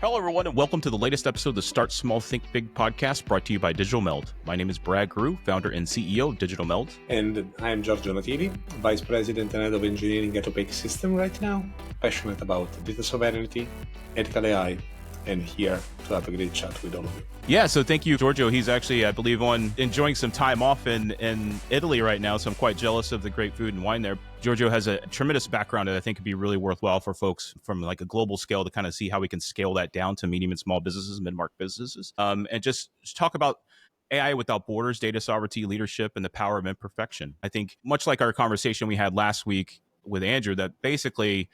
Hello, everyone, and welcome to the latest episode of the Start Small, Think Big podcast brought to you by Digital Meld. My name is Brad Groux, founder and CEO of Digital Meld. And I am Giorgio Natili, Vice President and Head of Engineering at Opaque System right now, passionate about data sovereignty, ethical AI, and here to have a great chat with all of you. Yeah, so thank you, Giorgio. He's actually, I believe, enjoying some time off in Italy right now, so I'm quite jealous of the great food and wine there. Giorgio has a tremendous background that I think could be really worthwhile for folks from like a global scale to kind of see how we can scale that down to medium and small businesses, mid-market businesses, and just talk about AI without borders, data sovereignty, leadership, and the power of imperfection. I think much like our conversation we had last week with Andrew, that basically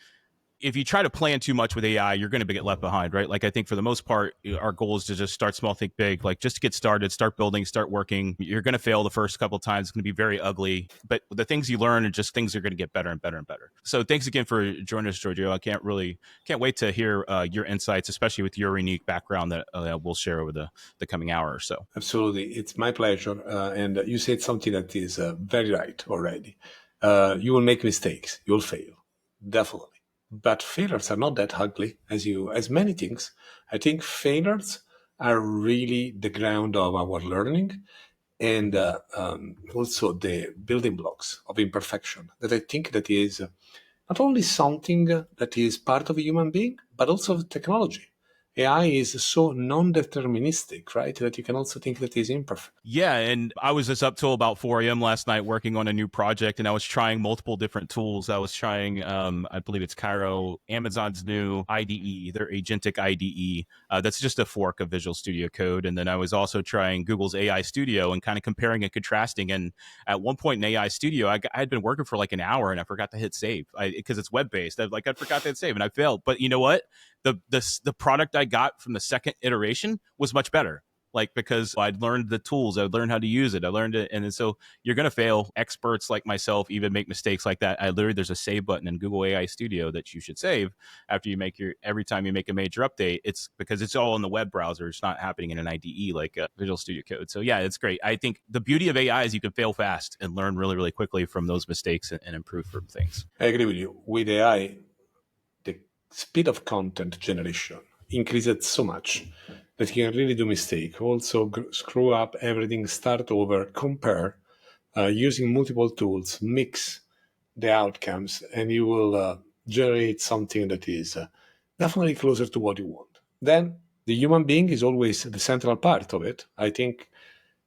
if you try to plan too much with AI, you're going to get left behind, right? Like I think for the most part, our goal is to just start small, think big, like just to get started, start building, start working. You're going to fail the first couple of times. It's going to be very ugly, but the things you learn are just things are going to get better and better and better. So thanks again for joining us, Giorgio. I can't wait to hear your insights, especially with your unique background that we'll share over the coming hour or so. Absolutely. It's my pleasure. And you said something that is very right already. You will make mistakes. You'll fail. Definitely. But failures are not that ugly as many things. I think failures are really the ground of our learning and also the building blocks of imperfection that I think that is not only something that is part of a human being, but also of technology. AI is so non-deterministic, right, that you can also think that is imperfect. Yeah, and I was just up till about 4 a.m. last night working on a new project, and I was trying multiple different tools. I was trying, I believe it's Cairo, Amazon's new IDE, their agentic IDE. That's just a fork of Visual Studio Code. And then I was also trying Google's AI Studio and kind of comparing and contrasting. And at one point in AI Studio, I had been working for like an hour, and I forgot to hit save because it's web-based. I forgot to hit save, and I failed. But you know what? The product I got from the second iteration was much better. Like, because I'd learned the tools, I'd learned how to use it, I learned it. And so you're going to fail. Experts like myself even make mistakes like that. There's a save button in Google AI Studio that you should save after you every time you make a major update. It's because it's all in the web browser. It's not happening in an IDE like Visual Studio Code. So yeah, it's great. I think the beauty of AI is you can fail fast and learn really, really quickly from those mistakes and improve from things. I agree with you. With AI, the speed of content generation increased so much that you can really do mistake. Also screw up everything, start over, compare, using multiple tools, mix the outcomes, and you will generate something that is definitely closer to what you want. Then the human being is always the central part of it. I think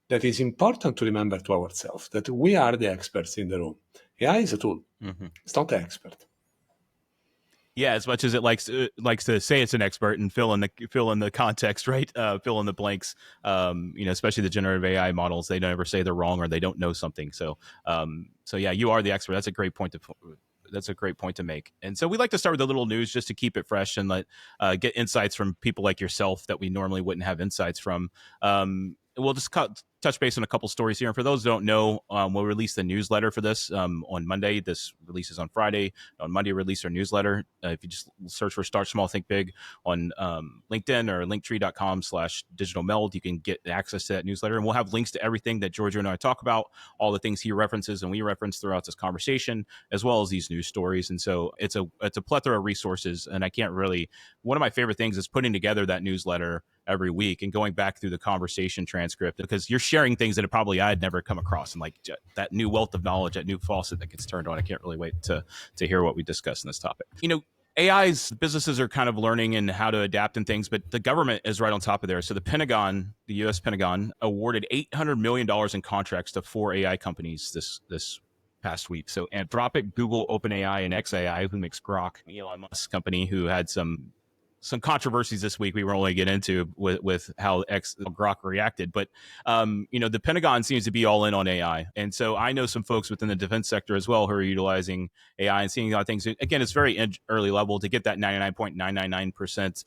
that is important to remember to ourselves that we are the experts in the room. AI is a tool. Mm-hmm. It's not the expert. Yeah, as much as it likes to say it's an expert and fill in the context, right? Fill in the blanks. Especially the generative AI models, they never say they're wrong or they don't know something. So yeah, you are the expert. That's a great point to make. And so we like to start with a little news just to keep it fresh and get insights from people like yourself that we normally wouldn't have insights from. We'll just touch base on a couple stories here. And for those who don't know, we'll release the newsletter for this on Monday. This releases on Friday. On Monday, release our newsletter. If you just search for Start Small, Think Big on LinkedIn or linktree.com/digitalmeld, you can get access to that newsletter. And we'll have links to everything that Giorgio and I talk about, all the things he references and we reference throughout this conversation, as well as these news stories. And so it's a plethora of resources. And one of my favorite things is putting together that newsletter every week and going back through the conversation transcript, because you're sharing things that probably I'd never come across, and like that new wealth of knowledge, that new faucet that gets turned on. I can't really wait to hear what we discuss in this topic. AI's businesses are kind of learning and how to adapt and things, but the government is right on top of there. So the U.S. Pentagon awarded $800 million in contracts to 4 AI companies this past week. So Anthropic, Google, OpenAI, and xAI, who makes Groux, Elon Musk's company, who had some controversies this week we won't really get into with how Groux reacted. But, the Pentagon seems to be all in on AI. And so I know some folks within the defense sector as well who are utilizing AI and seeing a lot of things. Again, it's very early level to get that 99.999%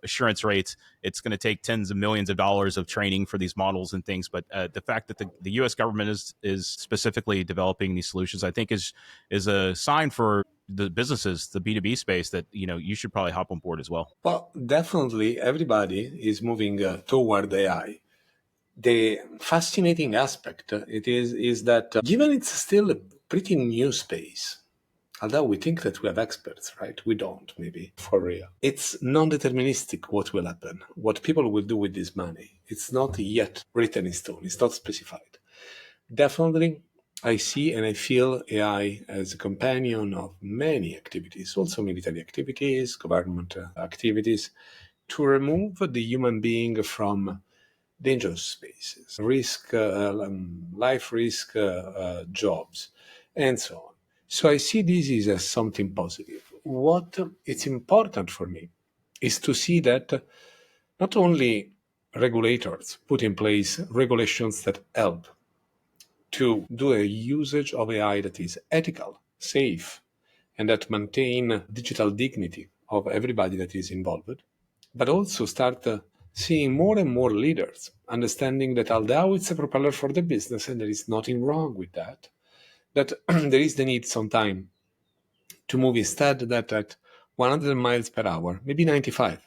assurance rates. It's going to take tens of millions of dollars of training for these models and things. But the fact that the U.S. government is specifically developing these solutions, I think is a sign for the businesses, the B2B space, that you should probably hop on board as well. Well, definitely everybody is moving toward AI. The fascinating aspect is that given it's still a pretty new space, Although we think that we have experts, right? We don't, maybe, for real. It's non-deterministic what will happen, what people will do with this money. It's not yet written in stone, it's not specified. Definitely, I see and I feel AI as a companion of many activities, also military activities, government activities, to remove the human being from dangerous spaces, life risk jobs, and so on. So I see this as something positive. What it's important for me is to see that not only regulators put in place regulations that help to do a usage of AI that is ethical, safe, and that maintain digital dignity of everybody that is involved, but also start seeing more and more leaders understanding that although it's a propeller for the business and there is nothing wrong with that, that there is the need sometime to move instead that at 100 miles per hour, maybe 95,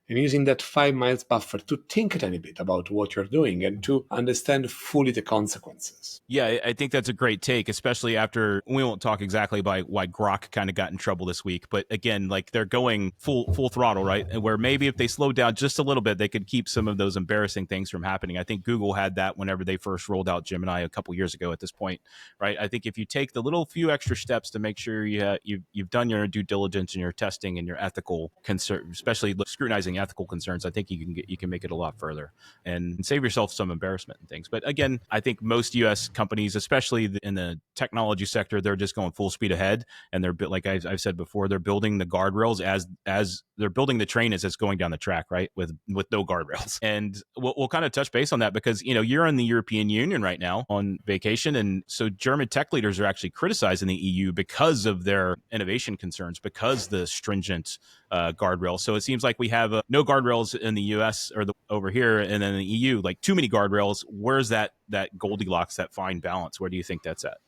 and using that 5 miles buffer to think a tiny bit about what you're doing and to understand fully the consequences. Yeah, I think that's a great take, especially after we won't talk exactly about why Grok kind of got in trouble this week, but again, like they're going full throttle, right? And where maybe if they slowed down just a little bit, they could keep some of those embarrassing things from happening. I think Google had that whenever they first rolled out Gemini a couple years ago. At this point, right? I think if you take the little few extra steps to make sure you've done your due diligence and your testing and your ethical concern, especially scrutinizing ethical concerns, I think you can make it a lot further and save yourself some embarrassment and things. But again, I think most U.S. companies, especially in the technology sector, they're just going full speed ahead, and they're like I've said before, they're building the guardrails as they're building the train as it's going down the track, right? With no guardrails. And we'll kind of touch base on that because you're in the European Union right now on vacation, and so German tech leaders are actually criticizing the EU because of their innovation concerns, because the stringent guardrails. So it seems like we have no guardrails in the U.S. or over here, and then in the EU, like too many guardrails. Where's that Goldilocks, that fine balance? Where do you think that's at?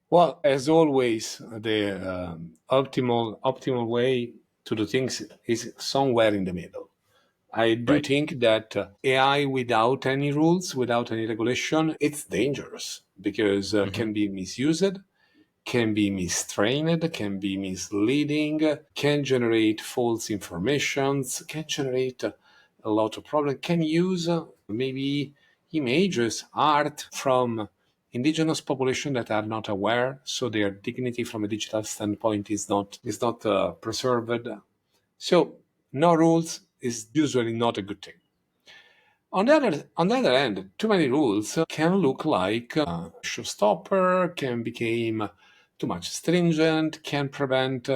Well, as always, the optimal way to do things is somewhere in the middle. I do Right. think that AI without any rules, without any regulation, it's dangerous because Mm-hmm. can be misused, can be mistrained, can be misleading, can generate false informations, can generate a lot of problems, can use maybe images, art from indigenous population that are not aware, so their dignity from a digital standpoint is not preserved. So no rules is usually not a good thing. On the other hand, too many rules can look like a showstopper, can become too much stringent, can prevent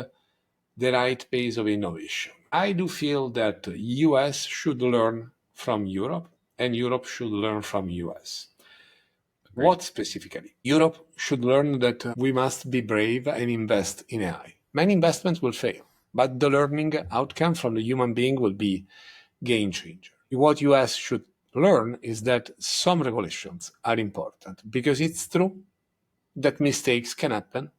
the right pace of innovation. I do feel that US should learn from Europe and Europe should learn from US. Agreed. What specifically? Europe should learn that we must be brave and invest in AI. Many investments will fail, but the learning outcome from the human being will be game changer. What US should learn is that some regulations are important because it's true that mistakes can happen.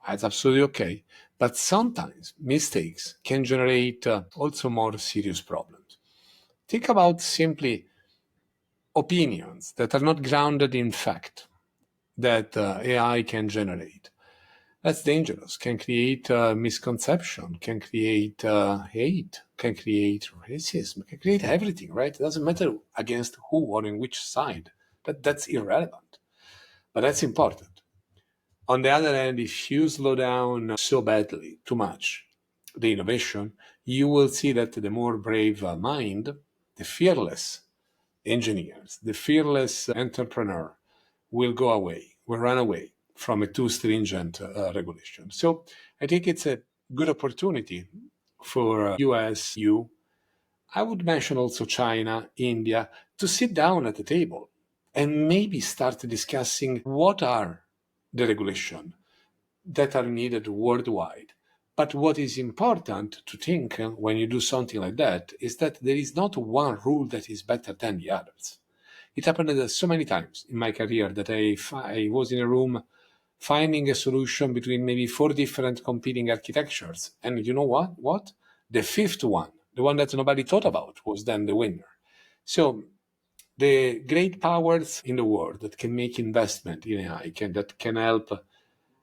That's absolutely okay. But sometimes mistakes can generate also more serious problems. Think about simply opinions that are not grounded in fact that AI can generate. That's dangerous, can create misconception, can create hate, can create racism, can create everything, right? It doesn't matter against who or in which side. That's irrelevant, but that's important. On the other hand, if you slow down so badly, too much, the innovation, you will see that the more brave mind, the fearless engineers, the fearless entrepreneur will go away, will run away from a too stringent regulation. So I think it's a good opportunity for US, EU. I would mention also China, India, to sit down at the table and maybe start discussing what are the regulations that are needed worldwide. But what is important to think when you do something like that is that there is not one rule that is better than the others. It happened so many times in my career that I was in a room finding a solution between maybe four different competing architectures. And you know what? What? The fifth one, the one that nobody thought about, was then the winner. So the great powers in the world that can make investment in AI, that can help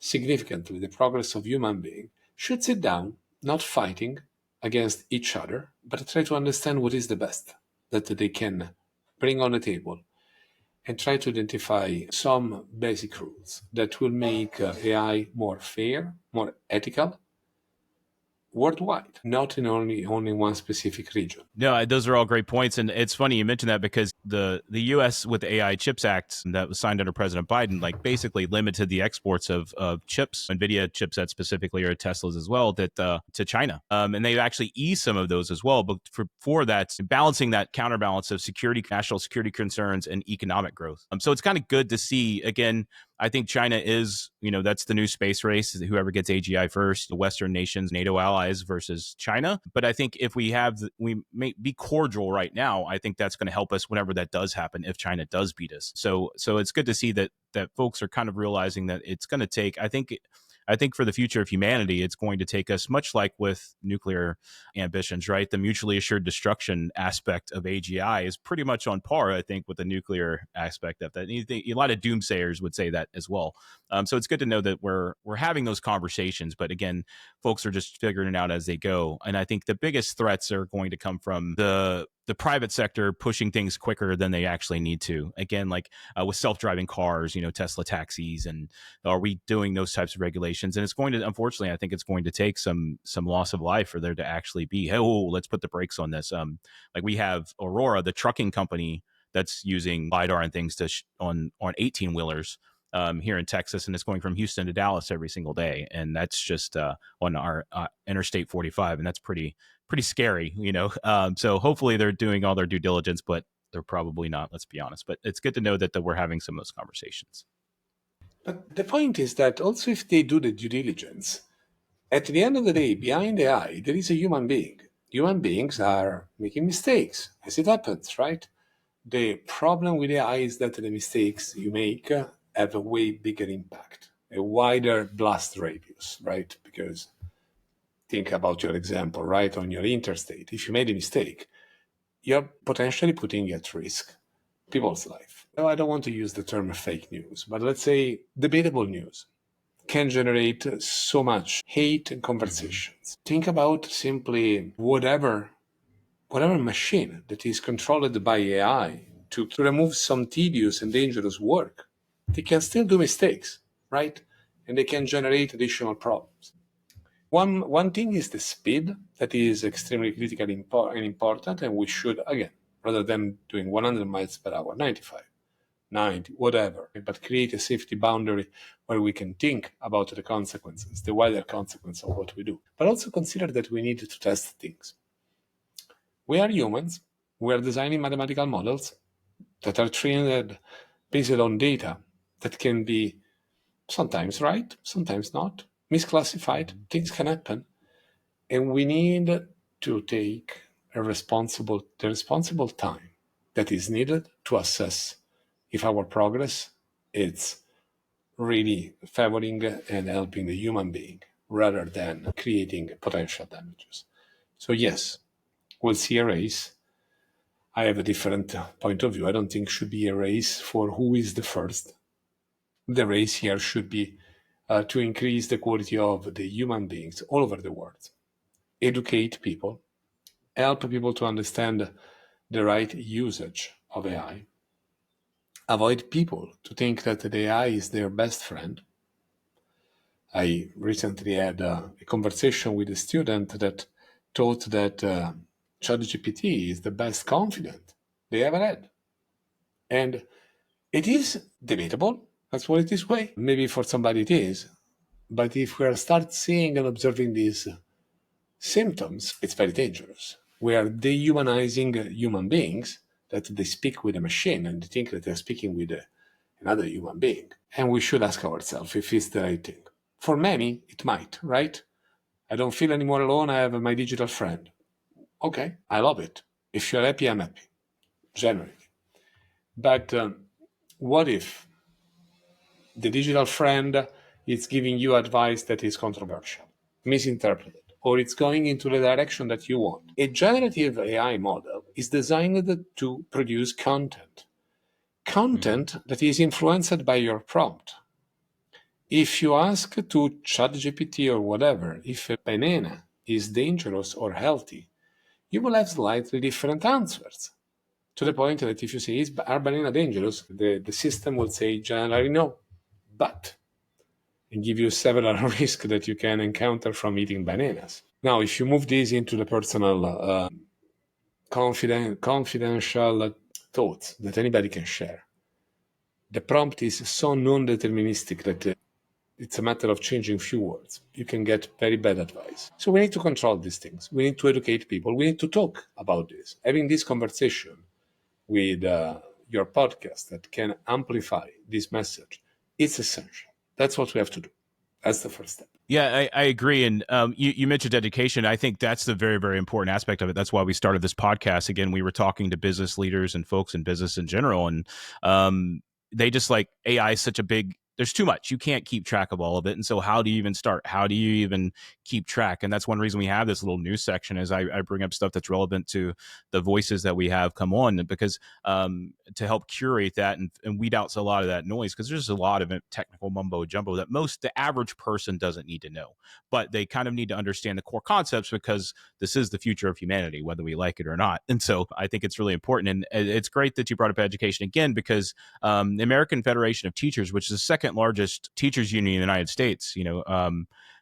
significantly the progress of human beings should sit down, not fighting against each other, but try to understand what is the best that they can bring on the table and try to identify some basic rules that will make AI more fair, more ethical, worldwide, not in only one specific region. No, those are all great points, and it's funny you mentioned that because the U.S. with the AI Chips Act that was signed under President Biden, like basically limited the exports of chips, NVIDIA chipsets specifically, or Teslas as well, that to China, and they've actually eased some of those as well. But for that, balancing that counterbalance of security, national security concerns, and economic growth. So it's kind of good to see again. I think China is, that's the new space race. Whoever gets AGI first, the Western nations, NATO allies versus China. But I think if we may be cordial right now, I think that's going to help us whenever that does happen, if China does beat us. So it's good to see that folks are kind of realizing that it's going to take, I think for the future of humanity, it's going to take us, much like with nuclear ambitions, right? The mutually assured destruction aspect of AGI is pretty much on par, I think, with the nuclear aspect of that. A lot of doomsayers would say that as well. So it's good to know that we're having those conversations. But again, folks are just figuring it out as they go. And I think the biggest threats are going to come from the private sector pushing things quicker than they actually need to. Again, like with self-driving cars, Tesla taxis, and are we doing those types of regulations? And it's going to, unfortunately, I think it's going to take some loss of life for there to actually be, hey, oh, let's put the brakes on this. Like we have Aurora, the trucking company that's using LiDAR and things on 18 wheelers here in Texas, and it's going from Houston to Dallas every single day, and that's just on our Interstate 45, and that's pretty scary, So hopefully they're doing all their due diligence, but they're probably not. Let's be honest. But it's good to know that we're having some of those conversations. But the point is that also if they do the due diligence, at the end of the day, behind the eye, there is a human being. Human beings are making mistakes, as it happens, right? The problem with AI is that the mistakes you make have a way bigger impact, a wider blast radius, right? Because think about your example, right? On your interstate, if you made a mistake, you're potentially putting at risk people's life. Now, I don't want to use the term fake news, but let's say debatable news can generate so much hate and conversations. Think about simply whatever machine that is controlled by AI to remove some tedious and dangerous work. They can still do mistakes, right? And they can generate additional problems. One thing is the speed that is extremely critical and important, and we should, again, rather than doing 100 miles per hour, 95, 90, whatever, but create a safety boundary where we can think about the consequences, the wider consequence of what we do. But also consider that we need to test things. We are humans. We are designing mathematical models that are trained based on data that can be sometimes right, sometimes not, misclassified. Things can happen. And we need to take the responsible time that is needed to assess if our progress is really favoring and helping the human being rather than creating potential damages. So yes, we'll see a race. I have a different point of view. I don't think it should be a race for who is the first. The race here should be to increase the quality of the human beings all over the world, educate people, help people to understand the right usage of AI, avoid people to think that the AI is their best friend. I recently had a conversation with a student that thought that ChatGPT is the best confidant they ever had. And it is debatable. Let's put it this way. Maybe for somebody it is. But if we start seeing and observing these symptoms, it's very dangerous. We are dehumanizing human beings, that they speak with a machine and they think that they're speaking with another human being. And we should ask ourselves if it's the right thing. For many, it might, right? I don't feel any more alone. I have my digital friend. Okay, I love it. If you're happy, I'm happy, generally. But what if the digital friend is giving you advice that is controversial, misinterpreted, or it's going into the direction that you want? A generative AI model is designed to produce content that is influenced by your prompt. If you ask to ChatGPT or whatever if a banana is dangerous or healthy, you will have slightly different answers. To the point that if you say, are banana dangerous? The system will say generally no, but and give you several risks that you can encounter from eating bananas. Now, if you move this into the personal, confidential thoughts that anybody can share, the prompt is so non-deterministic that it's a matter of changing few words. You can get very bad advice. So we need to control these things. We need to educate people. We need to talk about this. Having this conversation with your podcast that can amplify this message, it's essential. That's what we have to do. That's the first step. Yeah, I agree. And you mentioned education. I think that's the very, very important aspect of it. That's why we started this podcast. Again, we were talking to business leaders and folks in business in general. And they just like AI is such a big, there's too much. You can't keep track of all of it. And so how do you even start? How do you even keep track? And that's one reason we have this little news section is I bring up stuff that's relevant to the voices that we have come on because to help curate that and weed out a lot of that noise because there's a lot of technical mumbo jumbo that the average person doesn't need to know, but they kind of need to understand the core concepts because this is the future of humanity, whether we like it or not. And so I think it's really important. And it's great that you brought up education again because the American Federation of Teachers, which is the second largest teachers union in the United States,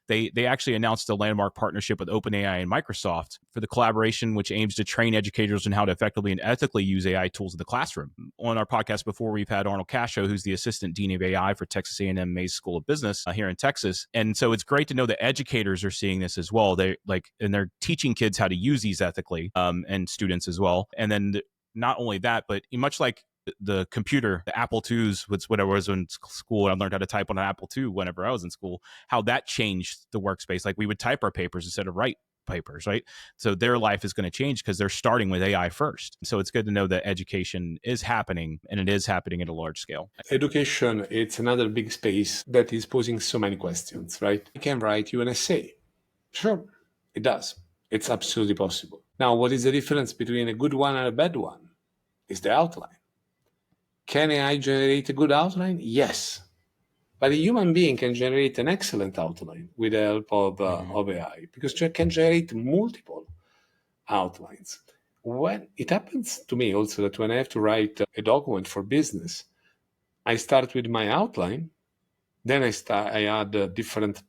they actually announced a landmark partnership with OpenAI and Microsoft for the collaboration, which aims to train educators on how to effectively and ethically use AI tools in the classroom. On our podcast before, we've had Arnold Cascio, who's the assistant dean of AI for Texas A&M Mays School of Business here in Texas. And so it's great to know that educators are seeing this as well. And they're teaching kids how to use these ethically, and students as well. And then not only that, but much like the computer, the Apple IIs, was what I was in school. I learned how to type on an Apple II whenever I was in school, how that changed the workspace. Like we would type our papers instead of write papers, right? So their life is going to change because they're starting with AI first. So it's good to know that education is happening and it is happening at a large scale. Education, it's another big space that is posing so many questions, right? I can write you an essay. Sure, it does. It's absolutely possible. Now, what is the difference between a good one and a bad one? Is the outline. Can AI generate a good outline? Yes. But a human being can generate an excellent outline with the help of AI because it can generate multiple outlines. When it happens to me also that when I have to write a document for business, I start with my outline, then I add different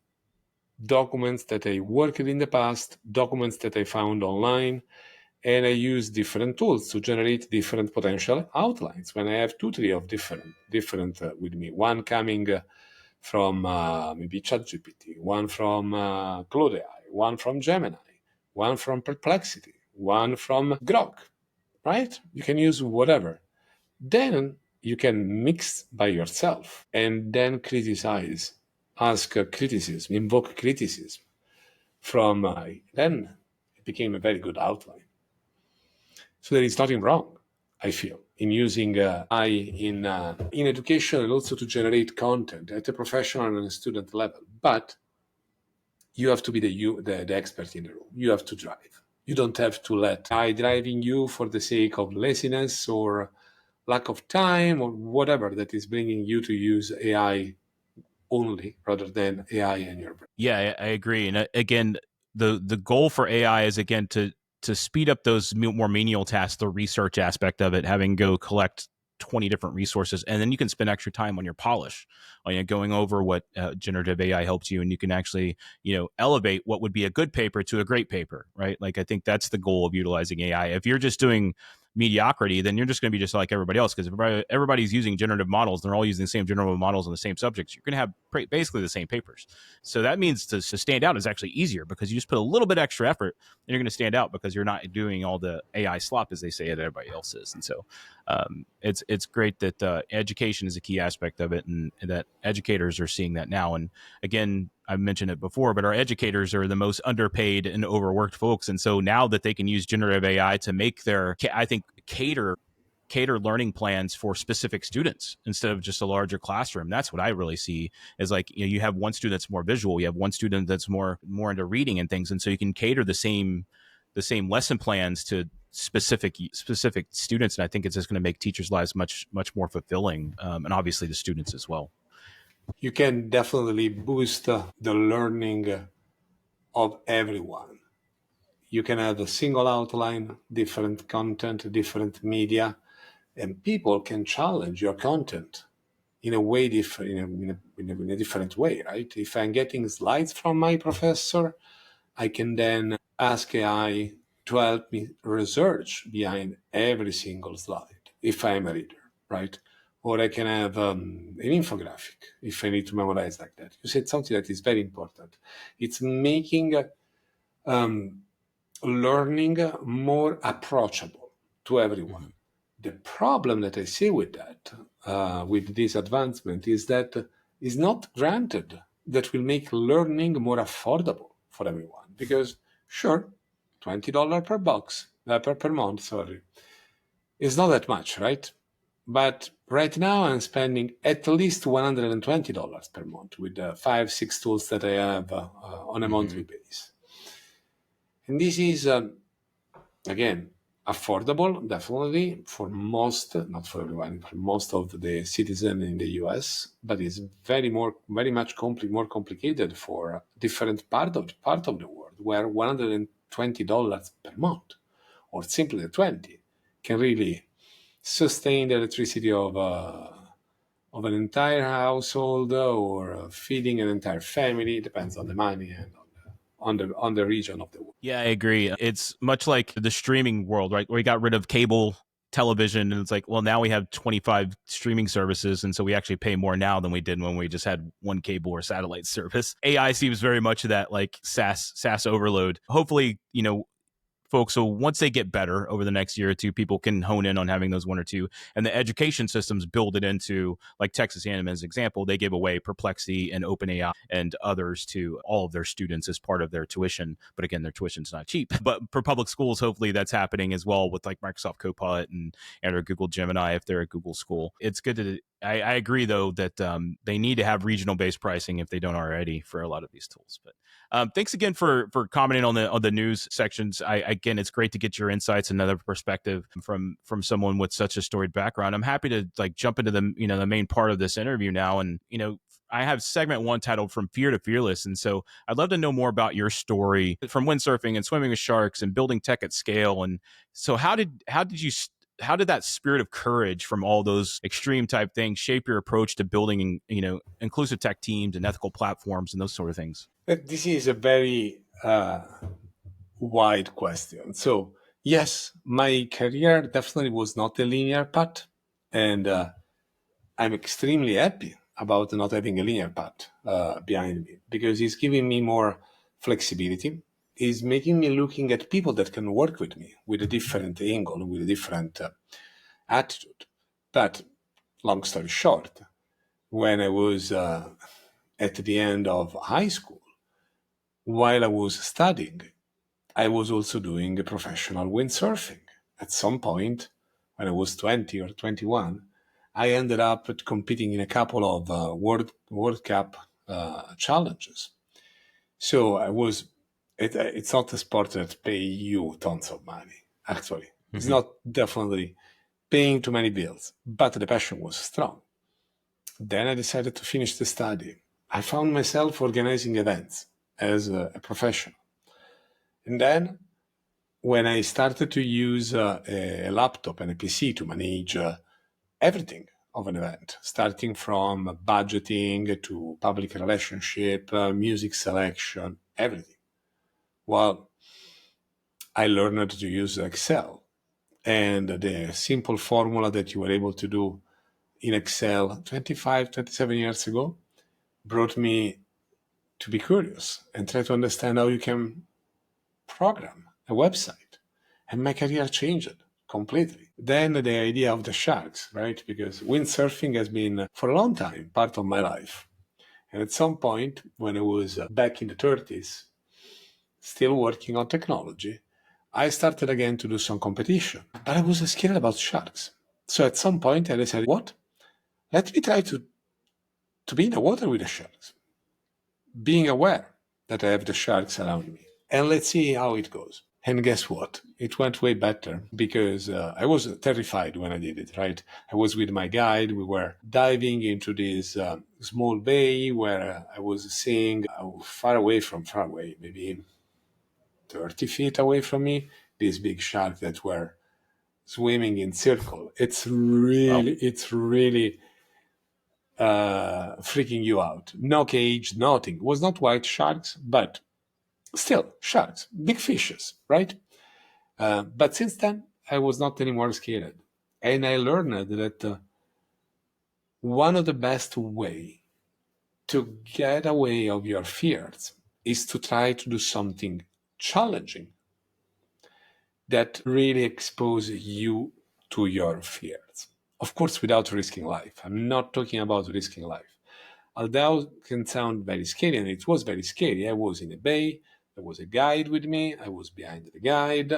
documents that I worked in the past, documents that I found online, and I use different tools to generate different potential outlines. When I have two, three of different with me, one coming from maybe ChatGPT, one from Claude AI, one from Gemini, one from Perplexity, one from Grok, right? You can use whatever. Then you can mix by yourself and then criticize, ask criticism, invoke criticism from then it became a very good outline. So there is nothing wrong, I feel, in using AI in education and also to generate content at a professional and a student level. But you have to be the expert in the room. You have to drive. You don't have to let AI driving you for the sake of laziness or lack of time or whatever that is bringing you to use AI only rather than AI in your brain. Yeah, I agree. And again, the goal for AI is again to speed up those more menial tasks, the research aspect of it, having go collect 20 different resources, and then you can spend extra time on your polish, going over what generative AI helps you, and you can actually elevate what would be a good paper to a great paper, right? Like I think that's the goal of utilizing AI. If you're just doing mediocrity, then you're just going to be just like everybody else because everybody's using generative models. They're all using the same generative models on the same subjects. You're going to have basically the same papers. So that means to stand out is actually easier because you just put a little bit extra effort and you're going to stand out because you're not doing all the AI slop as they say that everybody else is. And so it's great that education is a key aspect of it and that educators are seeing that now. And again, I've mentioned it before, but our educators are the most underpaid and overworked folks. And so now that they can use generative AI to make their, I think, cater learning plans for specific students instead of just a larger classroom. That's what I really see is like, you have one student that's more visual, you have one student that's more into reading and things. And so you can cater the same lesson plans to specific students. And I think it's just going to make teachers' lives much more fulfilling. And obviously the students as well. You can definitely boost the learning of everyone. You can have a single outline, different content, different media, and people can challenge your content in a way different, in a different way, right? If I'm getting slides from my professor, I can then ask AI to help me research behind every single slide if I'm a reader, right? Or I can have an infographic if I need to memorize like that. You said something that is very important. It's making um, learning more approachable to everyone. Mhm. The problem that I see with that, with this advancement, is that is not granted that will make learning more affordable for everyone. Because sure, $20 per box per month, sorry, is not that much, right? But right now I'm spending at least $120 per month with the 5, 6 tools that I have on a monthly Mhm. basis. And this is again, affordable, definitely for most, not for everyone, for most of the citizens in the US, but it's very much more complicated for different part of the world, where $120 per month, or simply 20, can really sustain the electricity of an entire household or feeding an entire family. It depends on the money and on the region of the world. Yeah, I agree. It's much like the streaming world, right? Where we got rid of cable television and it's like, well, now we have 25 streaming services. And so we actually pay more now than we did when we just had one cable or satellite service. AI seems very much that like SaaS overload. Hopefully, folks. So once they get better over the next year or two, people can hone in on having those one or two. And the education systems build it into, like Texas A&M as an example, they give away Perplexity and OpenAI and others to all of their students as part of their tuition. But again, their tuition's not cheap. But for public schools, hopefully that's happening as well with like Microsoft Copilot and or Google Gemini if they're a Google school. It's good to I agree though that they need to have regional based pricing if they don't already for a lot of these tools. But thanks again for commenting on the news sections. Again, it's great to get your insights, another perspective from someone with such a storied background. I'm happy to like jump into the main part of this interview now, and I have segment one titled "From Fear to Fearless," and so I'd love to know more about your story from windsurfing and swimming with sharks and building tech at scale. And so, how did that spirit of courage from all those extreme type things shape your approach to building inclusive tech teams and ethical platforms and those sort of things? This is a very wide question. So, yes, my career definitely was not a linear path, and I'm extremely happy about not having a linear path behind me because it's giving me more flexibility. It's making me looking at people that can work with me with a different angle, with a different attitude. But long story short, when I was at the end of high school, while I was studying, I was also doing professional windsurfing. At some point, when I was 20 or 21, I ended up competing in a couple of World Cup challenges. So it's not a sport that pay you tons of money, actually. It's Mm-hmm. not definitely paying too many bills, but the passion was strong. Then I decided to finish the study. I found myself organizing events as a professional. And then when I started to use a laptop and a PC to manage everything of an event, starting from budgeting to public relationship, music selection, everything. Well, I learned to use Excel and the simple formula that you were able to do in Excel 25, 27 years ago brought me to be curious and try to understand how you can program a website. And my career changed completely. Then the idea of the sharks, right? Because windsurfing has been for a long time part of my life. And at some point, when I was back in the 30s, still working on technology, I started again to do some competition. But I was scared about sharks. So at some point, I decided, what? Let me try to be in the water with the sharks, being aware that I have the sharks around me. And let's see how it goes. And guess what? It went way better because I was terrified when I did it, right? I was with my guide. We were diving into this small bay where I was seeing far away, maybe 30 feet away from me, these big sharks that were swimming in circle. Well, It's really freaking you out. No cage, nothing. It was not white sharks, but still sharks, big fishes, right? But since then, I was not anymore scared. And I learned that one of the best way to get away of your fears is to try to do something challenging that really exposes you to your fears. Of course, without risking life. I'm not talking about risking life. Although it can sound very scary, and it was very scary. I was in a bay, there was a guide with me, I was behind the guide,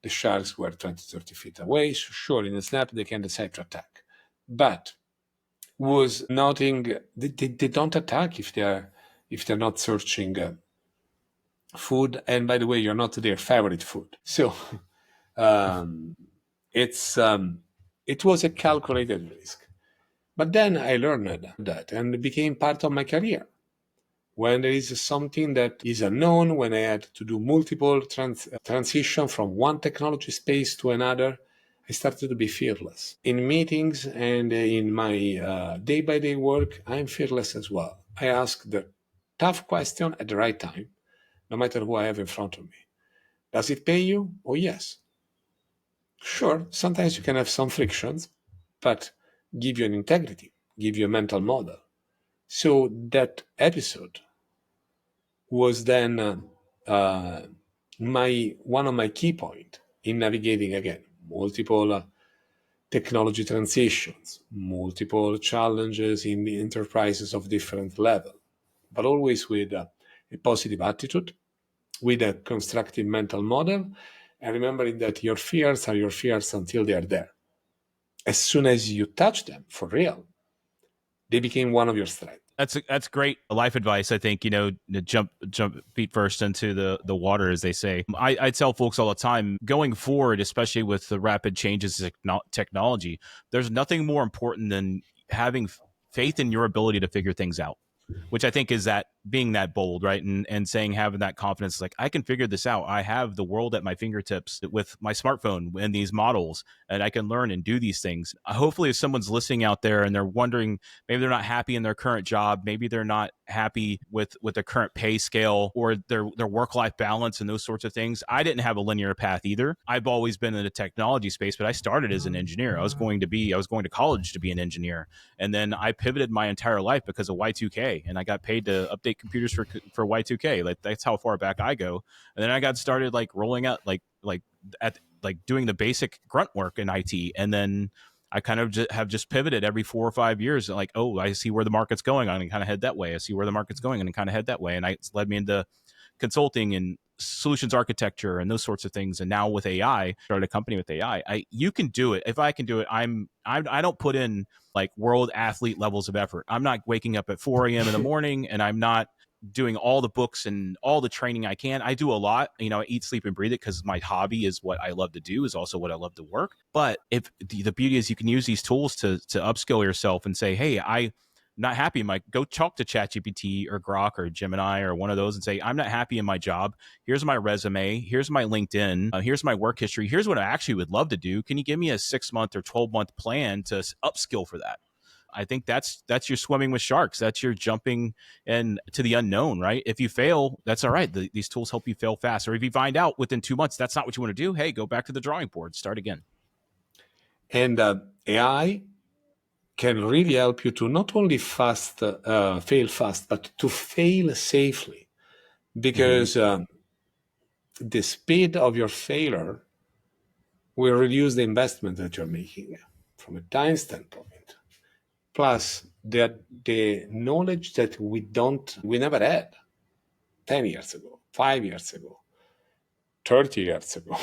the sharks were 20, 30 feet away. So sure, in a snap, they can decide to attack. But was nothing, they don't attack if they're not searching food. And by the way, you're not their favorite food. So um, it was a calculated risk. But then I learned that and it became part of my career. When there is something that is unknown, when I had to do multiple transition from one technology space to another, I started to be fearless. In meetings and in my day-by-day work, I'm fearless as well. I ask the tough question at the right time, no matter who I have in front of me. Does it pay you? Oh, yes. Sure, sometimes you can have some frictions, but give you an integrity, give you a mental model. So that episode was then my one of my key point in navigating again multiple technology transitions, multiple challenges in the enterprises of different level, but always with a positive attitude, with a constructive mental model, and remembering that your fears are your fears until they are there. As soon as you touch them for real, they became one of your strengths. that's great life advice. I think to jump feet first into the water, as they say. I tell folks all the time, going forward, especially with the rapid changes in technology, there's nothing more important than having faith in your ability to figure things out, which I think is that being that bold, right? And saying, having that confidence, like, I can figure this out. I have the world at my fingertips with my smartphone and these models, and I can learn and do these things. Hopefully, if someone's listening out there and they're wondering, maybe they're not happy in their current job, maybe they're not happy with their current pay scale or their work-life balance and those sorts of things. I didn't have a linear path either. I've always been in the technology space, but I started as an engineer. I was going to college to be an engineer, and then I pivoted my entire life because of Y2K, and I got paid to update computers for Y2K. Like, that's how far back I go. And then I got started like rolling out like doing the basic grunt work in IT, and then I kind of have just pivoted every 4 or 5 years. Like, oh, I see where the market's going, I'm going to kind of head that way. I see where the market's going, and kind of head that way. And it's led me into consulting and solutions architecture and those sorts of things. And now with AI, started a company with AI. You can do it. If I can do it, I don't put in like world athlete levels of effort. I'm not waking up at 4 a.m. in the morning, and I'm not doing all the books and all the training I can. I do a lot, I eat, sleep, and breathe it because my hobby is what I love to do, is also what I love to work. But if the beauty is, you can use these tools to upskill yourself and say, hey, I'm not happy in my, go talk to ChatGPT or Grok or Gemini or one of those and say, I'm not happy in my job. Here's my resume. Here's my LinkedIn. Here's my work history. Here's what I actually would love to do. Can you give me a 6 month or 12 month plan to upskill for that? I think that's your swimming with sharks. That's your jumping and to the unknown, right? If you fail, that's all right. These tools help you fail fast. Or if you find out within 2 months that's not what you want to do, hey, go back to the drawing board, start again. And AI can really help you to not only fail fast, but to fail safely, because the speed of your failure will reduce the investment that you're making from a time standpoint. Plus, the knowledge that we never had 10 years ago, 5 years ago, 30 years ago.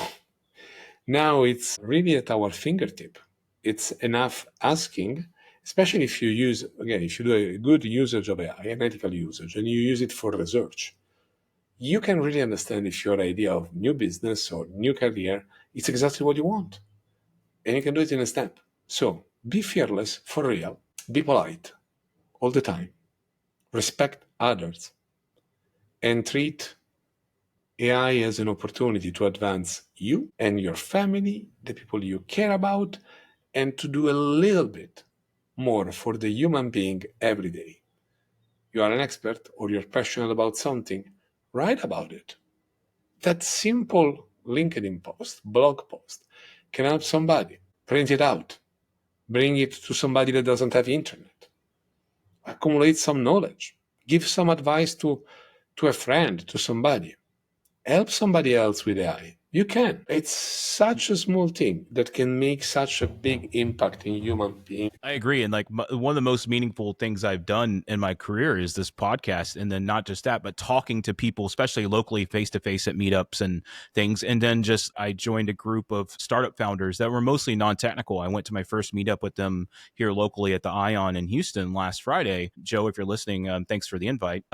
Now it's really at our fingertip. It's enough asking, especially if you if you do a good usage of AI, an ethical usage, and you use it for research. you can really understand if your idea of new business or new career is exactly what you want. And you can do it in a step. So be fearless for real, be polite all the time, respect others, and treat AI as an opportunity to advance you and your family, the people you care about, and to do a little bit more for the human being every day. You are an expert or you're passionate about something, write about it. That simple LinkedIn post, blog post, can help somebody. Print it out, bring it to somebody that doesn't have internet, accumulate some knowledge, give some advice to a friend, to somebody, help somebody else with AI. You can. It's such a small thing that can make such a big impact in human being. I agree. And like one of the most meaningful things I've done in my career is this podcast. And then not just that, but talking to people, especially locally, face to face at meetups and things. And then just I joined a group of startup founders that were mostly non technical. I went to my first meetup with them here locally at the Ion in Houston last Friday. Joe, if you're listening, thanks for the invite.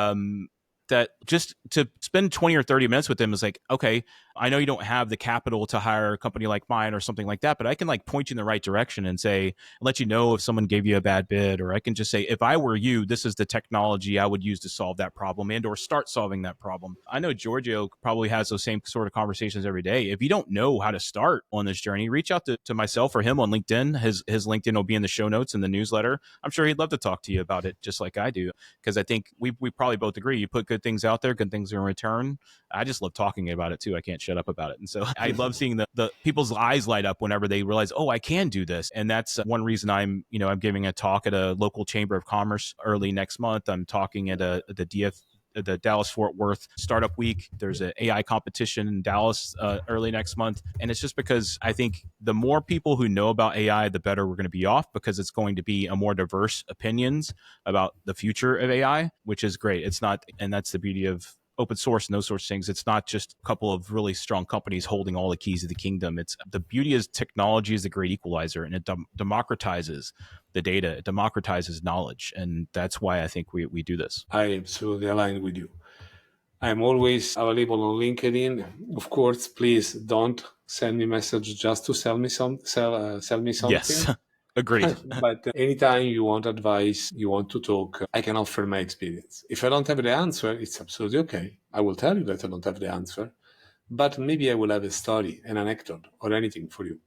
That just to spend 20 or 30 minutes with them is like, okay, I know you don't have the capital to hire a company like mine or something like that, but I can like point you in the right direction and say, let you know if someone gave you a bad bid, or I can just say, if I were you, this is the technology I would use to solve that problem and or start solving that problem. I know Giorgio probably has those same sort of conversations every day. If you don't know how to start on this journey, reach out to myself or him on LinkedIn. His LinkedIn will be in the show notes in the newsletter. I'm sure he'd love to talk to you about it just like I do, because I think we probably both agree. You put good things out there, good things in return. I just love talking about it too. I can't shut up about it. And so I love seeing the people's eyes light up whenever they realize, oh, I can do this. And that's one reason I'm giving a talk at a local chamber of commerce early next month. I'm talking at the Dallas Fort Worth Startup Week. There's an AI competition in Dallas early next month. And it's just because I think the more people who know about AI, the better we're going to be off, because it's going to be a more diverse opinions about the future of AI, which is great. It's not, and that's the beauty of open source and those sorts of things. It's not just a couple of really strong companies holding all the keys of the kingdom. It's the beauty is technology is the great equalizer, and it democratizes the data. It democratizes knowledge. And that's why I think we do this. I absolutely align with you. I'm always available on LinkedIn. Of course, please don't send me message just to sell me sell me something. Yes. Agreed. But anytime you want advice, you want to talk, I can offer my experience. If I don't have the answer, it's absolutely okay. I will tell you that I don't have the answer, but maybe I will have a story, an anecdote, or anything for you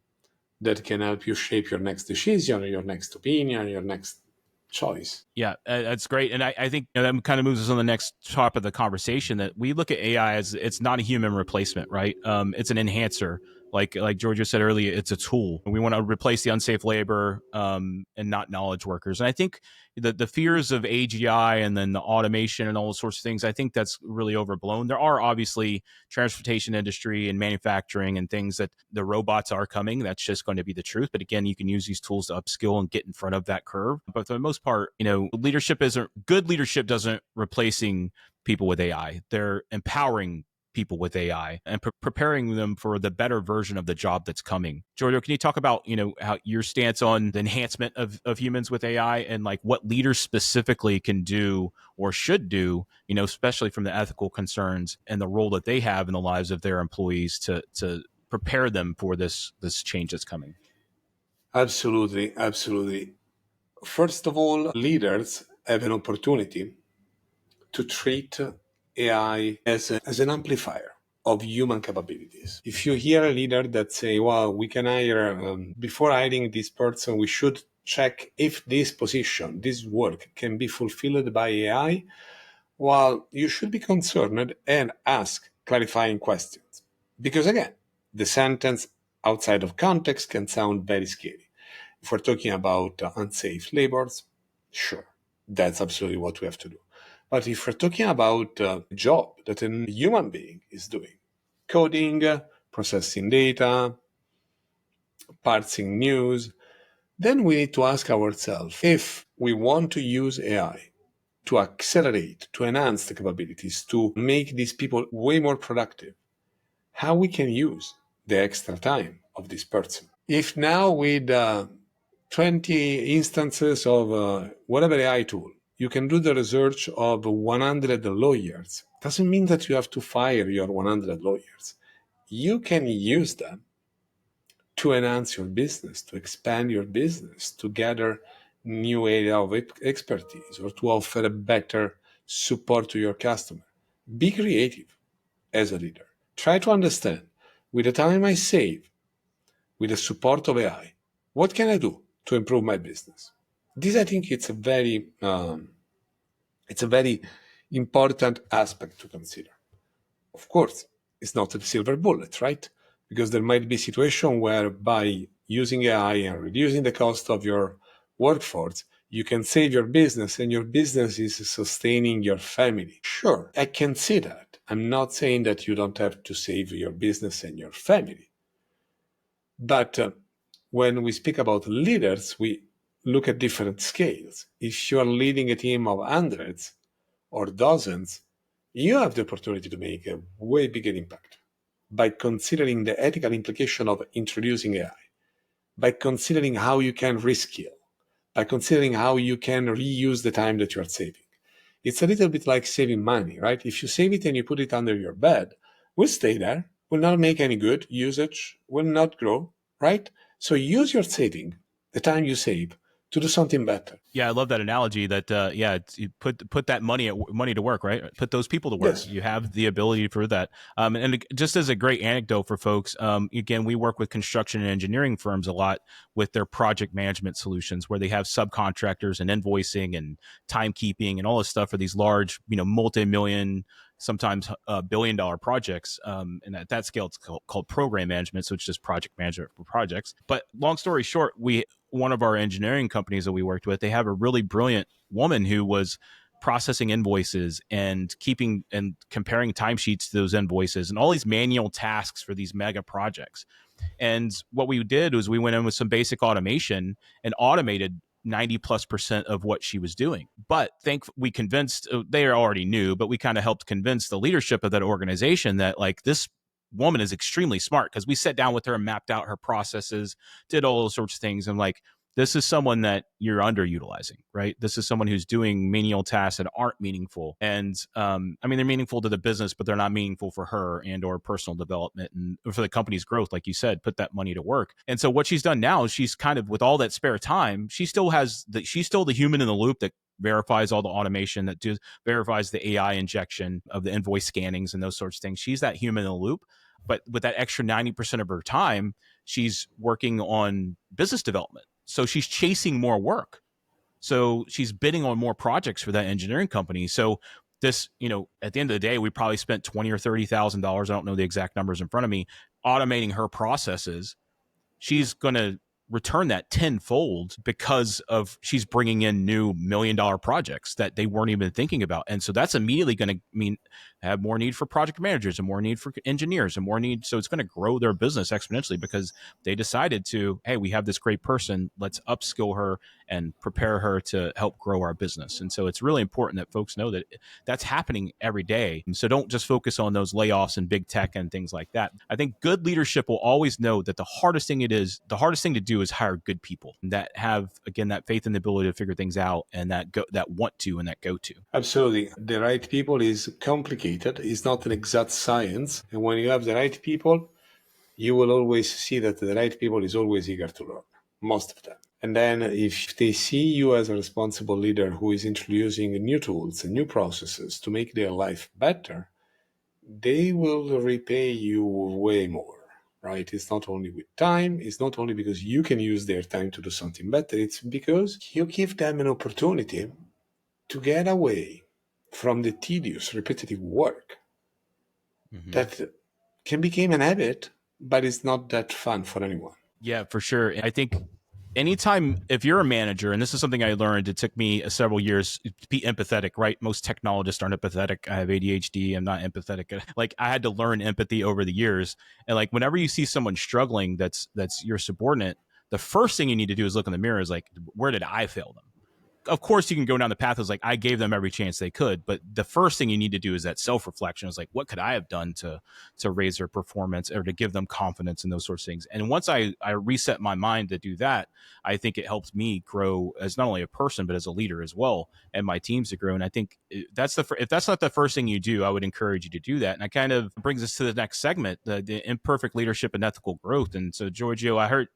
that can help you shape your next decision, your next opinion, your next choice. Yeah, that's great. And I think that kind of moves us on the next top of the conversation, that we look at AI as it's not a human replacement, right? It's an enhancer. Like Giorgio said earlier, it's a tool. We want to replace the unsafe labor and not knowledge workers. And I think the fears of AGI and then the automation and all those sorts of things, I think that's really overblown. There are obviously transportation industry and manufacturing and things that the robots are coming. That's just going to be the truth. But again, you can use these tools to upskill and get in front of that curve. But for the most part, leadership isn't good. Leadership doesn't replacing people with AI. They're empowering people with AI and preparing them for the better version of the job that's coming. Giorgio, can you talk about, how your stance on the enhancement of humans with AI and like what leaders specifically can do or should do, especially from the ethical concerns and the role that they have in the lives of their employees to prepare them for this change that's coming? Absolutely, absolutely. First of all, leaders have an opportunity to treat AI as an amplifier of human capabilities. If you hear a leader that say, well, we can hire, before hiring this person, we should check if this position, this work can be fulfilled by AI, well, you should be concerned and ask clarifying questions. Because again, the sentence outside of context can sound very scary. If we're talking about unsafe labors, sure, that's absolutely what we have to do. But if we're talking about a job that a human being is doing, coding, processing data, parsing news, then we need to ask ourselves if we want to use AI to accelerate, to enhance the capabilities, to make these people way more productive, how we can use the extra time of this person. If now with 20 instances of whatever AI tool, you can do the research of 100 lawyers. Doesn't mean that you have to fire your 100 lawyers. You can use them to enhance your business, to expand your business, to gather new area of expertise, or to offer a better support to your customer. Be creative as a leader. Try to understand, with the time I save, with the support of AI, what can I do to improve my business? This, I think, it's a very important aspect to consider. Of course, it's not a silver bullet, right? Because there might be a situation where by using AI and reducing the cost of your workforce, you can save your business and your business is sustaining your family. Sure, I can see that. I'm not saying that you don't have to save your business and your family. But when we speak about leaders, we look at different scales. If you're leading a team of hundreds or dozens, you have the opportunity to make a way bigger impact by considering the ethical implication of introducing AI, by considering how you can reskill, by considering how you can reuse the time that you are saving. It's a little bit like saving money, right? If you save it and you put it under your bed, will stay there, will not make any good, usage will not grow, right? So use your saving, the time you save, to do something better. Yeah, I love that analogy. That you put that money to work, right? Put those people to work. Yes. You have the ability for that. And just as a great anecdote for folks, again, we work with construction and engineering firms a lot with their project management solutions, where they have subcontractors and invoicing and timekeeping and all this stuff for these large, multi-million, sometimes $1 billion projects. And at that scale, it's called program management. So it's just project management for projects. But long story short, one of our engineering companies that we worked with, they have a really brilliant woman who was processing invoices and keeping and comparing timesheets to those invoices and all these manual tasks for these mega projects. And what we did was we went in with some basic automation and automated 90+% of what she was doing. But we convinced, they already knew, but we kind of helped convince the leadership of that organization that like this woman is extremely smart, because we sat down with her and mapped out her processes, did all those sorts of things. And like, this is someone that you're underutilizing, right? This is someone who's doing menial tasks that aren't meaningful. And they're meaningful to the business, but they're not meaningful for her and or personal development and for the company's growth. Like you said, put that money to work. And so what she's done now is she's kind of, with all that spare time, she's still the human in the loop that verifies all the automation, that verifies the AI injection of the invoice scannings and those sorts of things. She's that human in the loop. But with that extra 90% of her time, she's working on business development. So she's chasing more work. So she's bidding on more projects for that engineering company. So this, at the end of the day, we probably spent $20,000 or $30,000. I don't know the exact numbers in front of me, automating her processes. She's going to return that tenfold because of she's bringing in new $1 million projects that they weren't even thinking about. And so that's immediately going to mean have more need for project managers and more need for engineers and more need. So it's going to grow their business exponentially because they decided to, hey, we have this great person. Let's upskill her and prepare her to help grow our business. And so it's really important that folks know that that's happening every day. And so don't just focus on those layoffs and big tech and things like that. I think good leadership will always know that the hardest thing to do is hire good people that have, again, that faith and the ability to figure things out and that want to and that go to. Absolutely. The right people is complicated. It's not an exact science. And when you have the right people, you will always see that the right people is always eager to learn, most of them. And then if they see you as a responsible leader who is introducing new tools and new processes to make their life better, they will repay you way more. Right? It's not only with time, it's not only because you can use their time to do something better, it's because you give them an opportunity to get away from the tedious, repetitive work that can become an habit, but it's not that fun for anyone. Yeah, for sure. I think anytime, if you're a manager, and this is something I learned, it took me several years to be empathetic, right? Most technologists aren't empathetic. I have ADHD. I'm not empathetic. Like, I had to learn empathy over the years. And like, whenever you see someone struggling, that's your subordinate, the first thing you need to do is look in the mirror is like, where did I fail them? of course you can go down the path of like, I gave them every chance they could, but the first thing you need to do is that self-reflection. Is like, what could I have done to raise their performance or to give them confidence in those sorts of things? And once I reset my mind to do that, I think it helps me grow as not only a person but as a leader as well, and my teams to grow. And I think that's if that's not the first thing you do, I would encourage you to do that. And that kind of brings us to the next segment, the imperfect leadership and ethical growth. And so, Giorgio, I heard,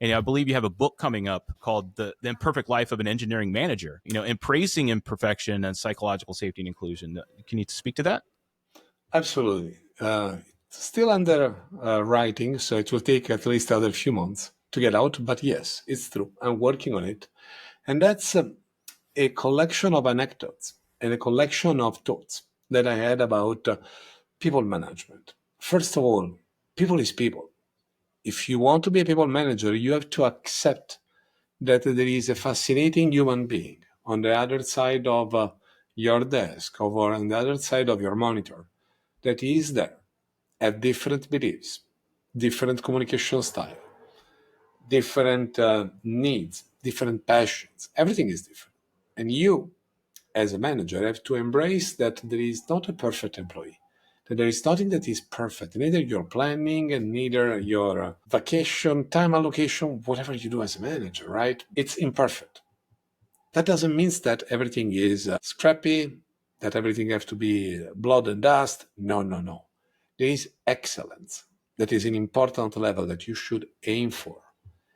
and I believe you have a book coming up called the Imperfect Life of an Engineering Manager, embracing imperfection and psychological safety and inclusion. Can you speak to that? Absolutely. Still under writing, so it will take at least another few months to get out. But yes, it's true. I'm working on it. And that's a collection of anecdotes and a collection of thoughts that I had about people management. First of all, people is people. If you want to be a people manager, you have to accept that there is a fascinating human being on the other side of your desk or on the other side of your monitor that is there, have different beliefs, different communication style, different needs, different passions. Everything is different. And you, as a manager, have to embrace that there is not a perfect employee, that there is nothing that is perfect, neither your planning and neither your vacation, time allocation, whatever you do as a manager, right? It's imperfect. That doesn't mean that everything is scrappy, that everything has to be blood and dust. No, no, no. There is excellence. That is an important level that you should aim for.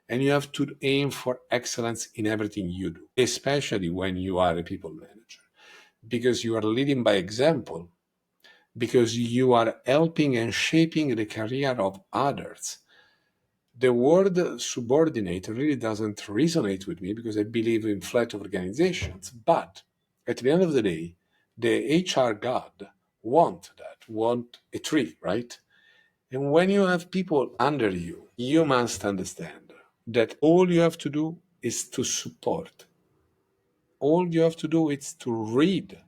And you have to aim for excellence in everything you do, especially when you are a people manager, because you are leading by example, because you are helping and shaping the career of others. The word subordinate really doesn't resonate with me because I believe in flat organizations. But at the end of the day, the HR god want a tree, right? And when you have people under you, you must understand that all you have to do is to support. All you have to do is to read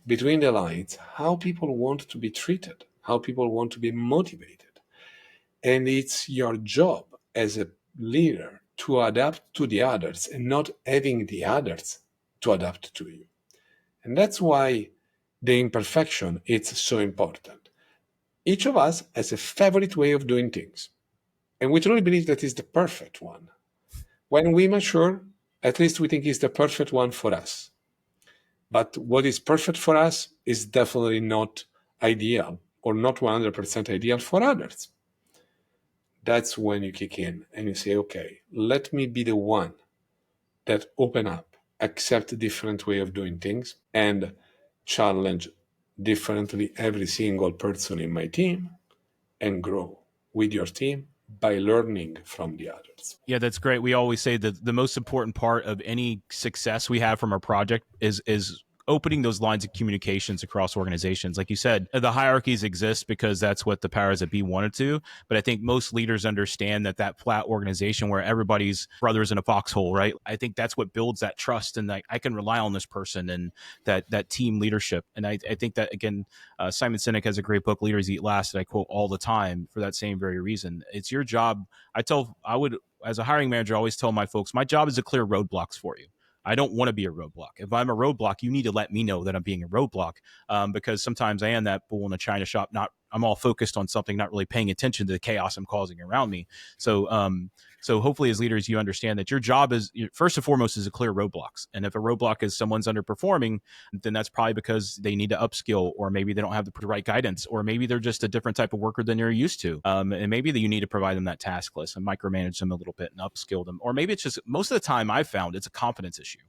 between the lines how people want to be treated, how people want to be motivated. And it's your job as a leader to adapt to the others and not having the others to adapt to you. And that's why the imperfection is so important. Each of us has a favorite way of doing things, and we truly believe that is the perfect one. When we mature, at least we think it's the perfect one for us. But what is perfect for us is definitely not ideal or not 100% ideal for others. That's when you kick in and you say, okay, let me be the one that open up, accept a different way of doing things, and challenge differently every single person in my team and grow with your team by learning from the others. Yeah, that's great. We always say that the most important part of any success we have from our project is opening those lines of communications across organizations. Like you said, the hierarchies exist because that's what the powers that be wanted to. But I think most leaders understand that flat organization where everybody's brothers in a foxhole, right? I think that's what builds that trust, and like, I can rely on this person, and that team leadership. And I think that, again, Simon Sinek has a great book, Leaders Eat Last, that I quote all the time for that same very reason. It's your job. I would, as a hiring manager, always tell my folks, my job is to clear roadblocks for you. I don't want to be a roadblock. If I'm a roadblock, you need to let me know that I'm being a roadblock, because sometimes I am that bull in a china shop. I'm all focused on something, not really paying attention to the chaos I'm causing around me. So hopefully, as leaders, you understand that your job is, first and foremost, is to clear roadblocks. And if a roadblock is someone's underperforming, then that's probably because they need to upskill, or maybe they don't have the right guidance, or maybe they're just a different type of worker than you're used to. And maybe that you need to provide them that task list and micromanage them a little bit and upskill them. Or maybe it's just, most of the time I've found it's a confidence issue,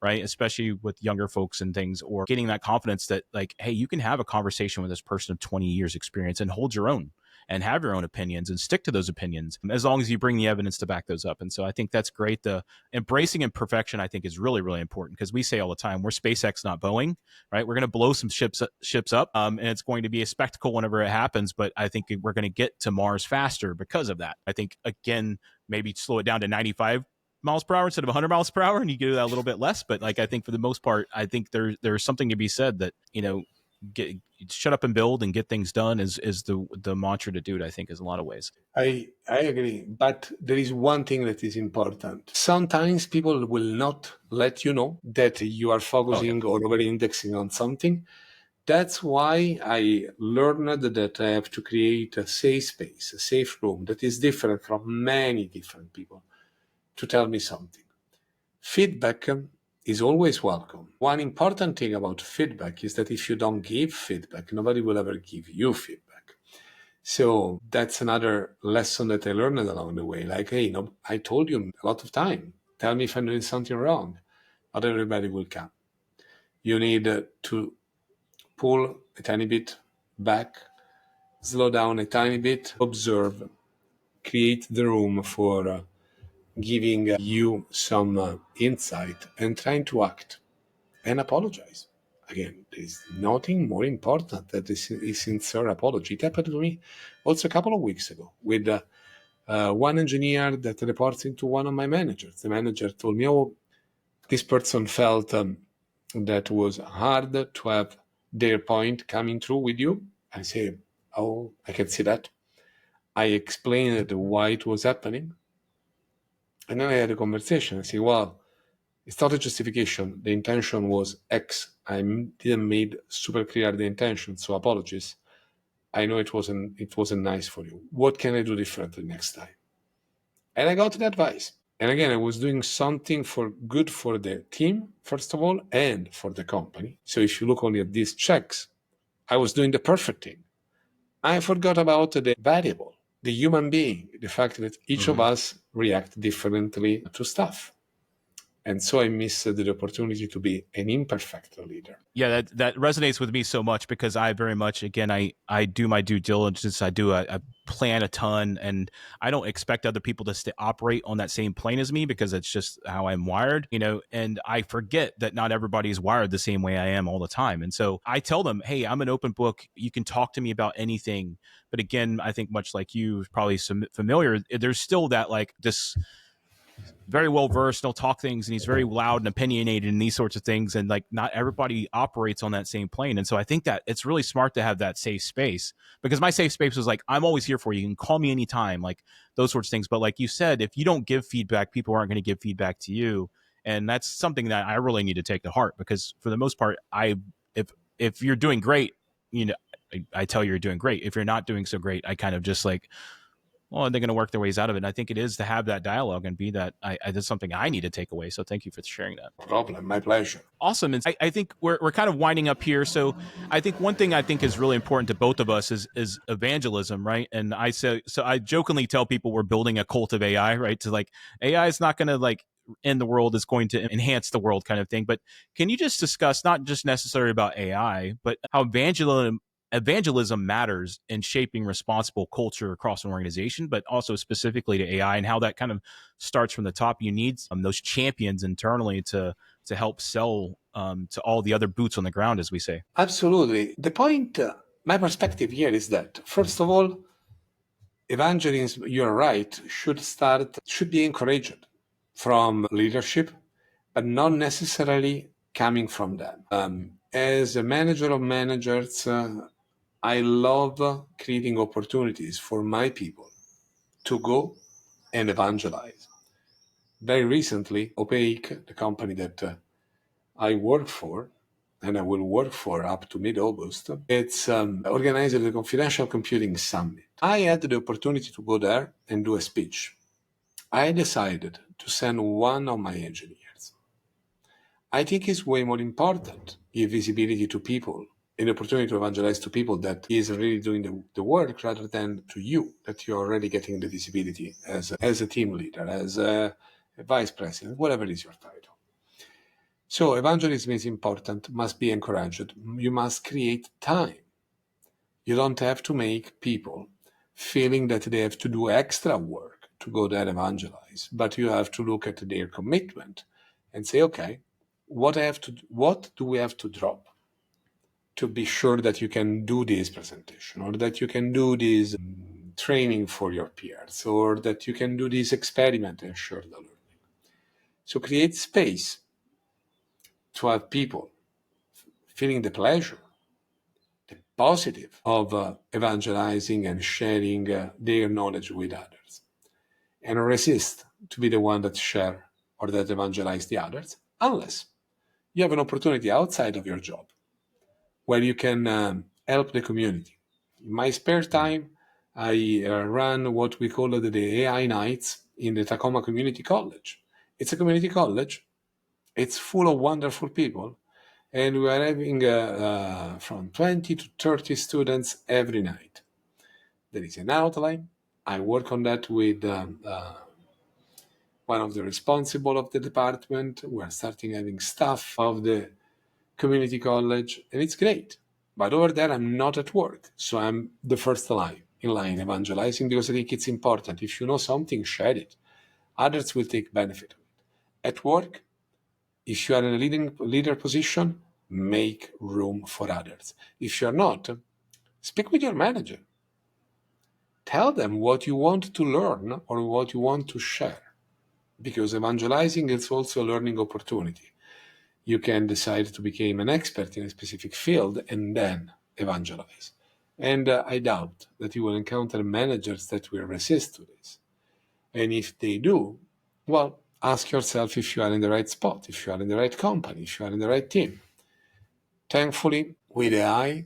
right? Especially with younger folks and things, or getting that confidence that, like, hey, you can have a conversation with this person of 20 years experience and hold your own and have your own opinions and stick to those opinions as long as you bring the evidence to back those up. And so I think that's great. The embracing imperfection, I think, is really, really important, because we say all the time, we're SpaceX, not Boeing, right? We're going to blow some ships up, and it's going to be a spectacle whenever it happens. But I think we're going to get to Mars faster because of that. I think, again, maybe slow it down to 95 miles per hour instead of 100 miles per hour, and you do that a little bit less. But like, I think for the most part, I think there's something to be said that, get shut up and build and get things done is the mantra to do it, I think, is a lot of ways. I agree, but there is one thing that is important. Sometimes people will not let you know that you are Oh yeah. focusing or over indexing on something. That's why I learned that I have to create a safe space, a safe room that is different from many different people to tell me something. Feedback is always welcome. One important thing about feedback is that if you don't give feedback, nobody will ever give you feedback. So that's another lesson that I learned along the way. Like, hey, no, I told you a lot of time. Tell me if I'm doing something wrong. Not everybody will come. You need to pull a tiny bit back, slow down a tiny bit, observe, create the room for giving you some insight and trying to act and apologize. Again, there is nothing more important than a sincere apology. It happened to me also a couple of weeks ago with one engineer that reports into one of my managers. The manager told me, oh, this person felt that was hard to have their point coming through with you. I say, oh, I can see that. I explained why it was happening. And then I had a conversation. I say, well, it's not a justification. The intention was X. I didn't made super clear the intention, so apologies. I know it wasn't nice for you. What can I do differently next time? And I got the advice. And again, I was doing something for good for the team, first of all, and for the company. So if you look only at these checks, I was doing the perfect thing. I forgot about the variable, the human being, the fact that each of Mm-hmm. us react differently to stuff. And so I missed the opportunity to be an imperfect leader. Yeah, that resonates with me so much because I very much, again, I do my due diligence. I plan a ton, and I don't expect other people to operate on that same plane as me because it's just how I'm wired, and I forget that not everybody's wired the same way I am all the time. And so I tell them, hey, I'm an open book. You can talk to me about anything. But again, I think much like you, probably some familiar, there's still that like this very well versed. He'll talk things, and he's very loud and opinionated and these sorts of things. And like, not everybody operates on that same plane. And so I think that it's really smart to have that safe space, because my safe space was like, I'm always here for you. You can call me anytime, like those sorts of things. But like you said, if you don't give feedback, people aren't going to give feedback to you. And that's something that I really need to take to heart, because for the most part, if, if you're doing great, I tell you you're doing great. If you're not doing so great, I kind of just like, well, they're going to work their ways out of it. And I think it is to have that dialogue and be that that's something I need to take away. So thank you for sharing that. Problem, my pleasure. Awesome. And I think we're kind of winding up here. So I think one thing I think is really important to both of us is evangelism, right? And I jokingly tell people we're building a cult of AI, right? To like, AI is not going to like end the world, is going to enhance the world kind of thing. But can you just discuss not just necessarily about AI, but how evangelism matters in shaping responsible culture across an organization, but also specifically to AI, and how that kind of starts from the top? You need those champions internally to help sell to all the other boots on the ground, as we say. Absolutely. The point, my perspective here is that, first of all, evangelism, you're right, should be encouraged from leadership, but not necessarily coming from them. As a manager of managers, I love creating opportunities for my people to go and evangelize. Very recently, Opaque, the company that I work for, and I will work for up to mid-August, it's organized the Confidential Computing Summit. I had the opportunity to go there and do a speech. I decided to send one of my engineers. I think it's way more important give visibility to people, an opportunity to evangelize to people that is really doing the work, rather than to you, that you're already getting the visibility as a team leader, as a vice president, whatever is your title. So evangelism is important, must be encouraged. You must create time. You don't have to make people feeling that they have to do extra work to go there and evangelize, but you have to look at their commitment and say, okay, what do we have to drop to be sure that you can do this presentation, or that you can do this training for your peers, or that you can do this experiment and share the learning. So create space to have people feeling the pleasure positive of evangelizing and sharing their knowledge with others, and resist to be the one that share or that evangelize the others, unless you have an opportunity outside of your job where you can help the community. In my spare time, I run what we call the AI Nights in the Tacoma Community College. It's a community college. It's full of wonderful people, and we are having from 20 to 30 students every night. There is an outline. I work on that with one of the responsible of the department. We're starting having staff of the community college, and it's great. But over there, I'm not at work, so I'm the first line in line evangelizing because I think it's important. If you know something, share it. Others will take benefit of it. At work, if you are in a leader position, make room for others. If you're not, speak with your manager. Tell them what you want to learn or what you want to share, because evangelizing is also a learning opportunity. You can decide to become an expert in a specific field and then evangelize. And I doubt that you will encounter managers that will resist to this. And if they do, well, ask yourself if you are in the right spot, if you are in the right company, if you are in the right team. Thankfully, with AI,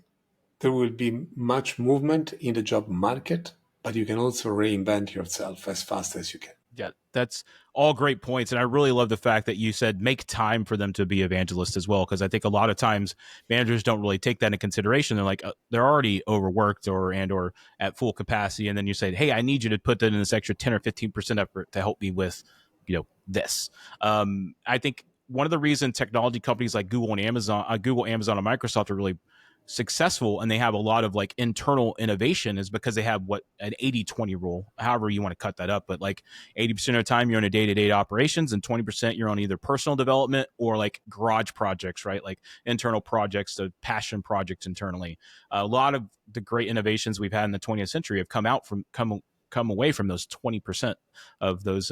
there will be much movement in the job market, but you can also reinvent yourself as fast as you can. Yeah, that's all great points. And I really love the fact that you said make time for them to be evangelists as well, because I think a lot of times managers don't really take that into consideration. They're like, they're already overworked or at full capacity. And then you say, hey, I need you to put that in this extra 10 or 15% effort to help me with, this. I think one of the reasons technology companies like Google, Amazon, and Microsoft are really successful and they have a lot of like internal innovation is because they have what an 80-20 rule, however you want to cut that up. But like 80% of the time you're on a day-to-day operations and 20% you're on either personal development or like garage projects, right? Like internal projects, the passion projects internally. A lot of the great innovations we've had in the 20th century have come away from those 20% of those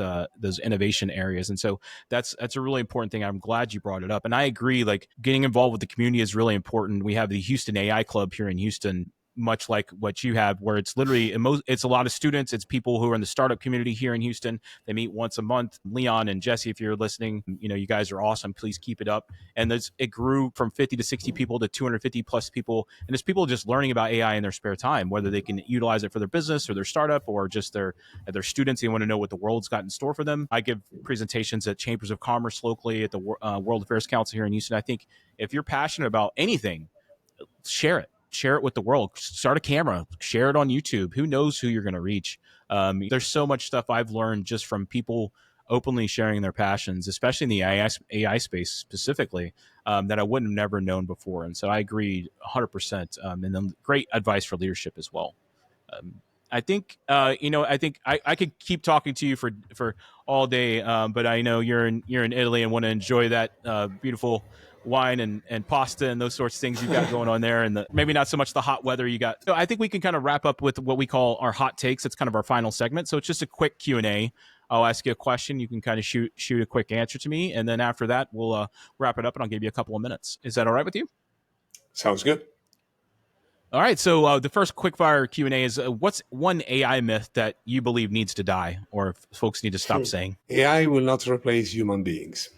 innovation areas. And so that's a really important thing. I'm glad you brought it up. And I agree, like getting involved with the community is really important. We have the Houston AI Club here in Houston, much like what you have, where it's literally it's a lot of students. It's people who are in the startup community here in Houston. They meet once a month. Leon and Jesse, if you're listening, you guys are awesome. Please keep it up. And it grew from 50 to 60 people to 250 plus people. And it's people just learning about AI in their spare time, whether they can utilize it for their business or their startup or just their students. They want to know what the world's got in store for them. I give presentations at chambers of commerce locally, at the World Affairs Council here in Houston. I think if you're passionate about anything, share it with the world. Start a camera, share it on YouTube. Who knows who you're going to reach? There's so much stuff I've learned just from people openly sharing their passions, especially in the AI space specifically, that I wouldn't have never known before. And so I agree 100%. And then great advice for leadership as well. I think I could keep talking to you for all day, but I know you're in Italy and want to enjoy that beautiful wine and pasta and those sorts of things you've got going on there, and maybe not so much the hot weather you got. So I think we can kind of wrap up with what we call our hot takes. It's kind of our final segment. So it's just a quick Q&A. I'll ask you a question. You can kind of shoot a quick answer to me, and then after that, we'll wrap it up, and I'll give you a couple of minutes. Is that all right with you? Sounds good. All right. So the first quickfire Q&A is what's one AI myth that you believe needs to die or if folks need to stop saying? AI will not replace human beings.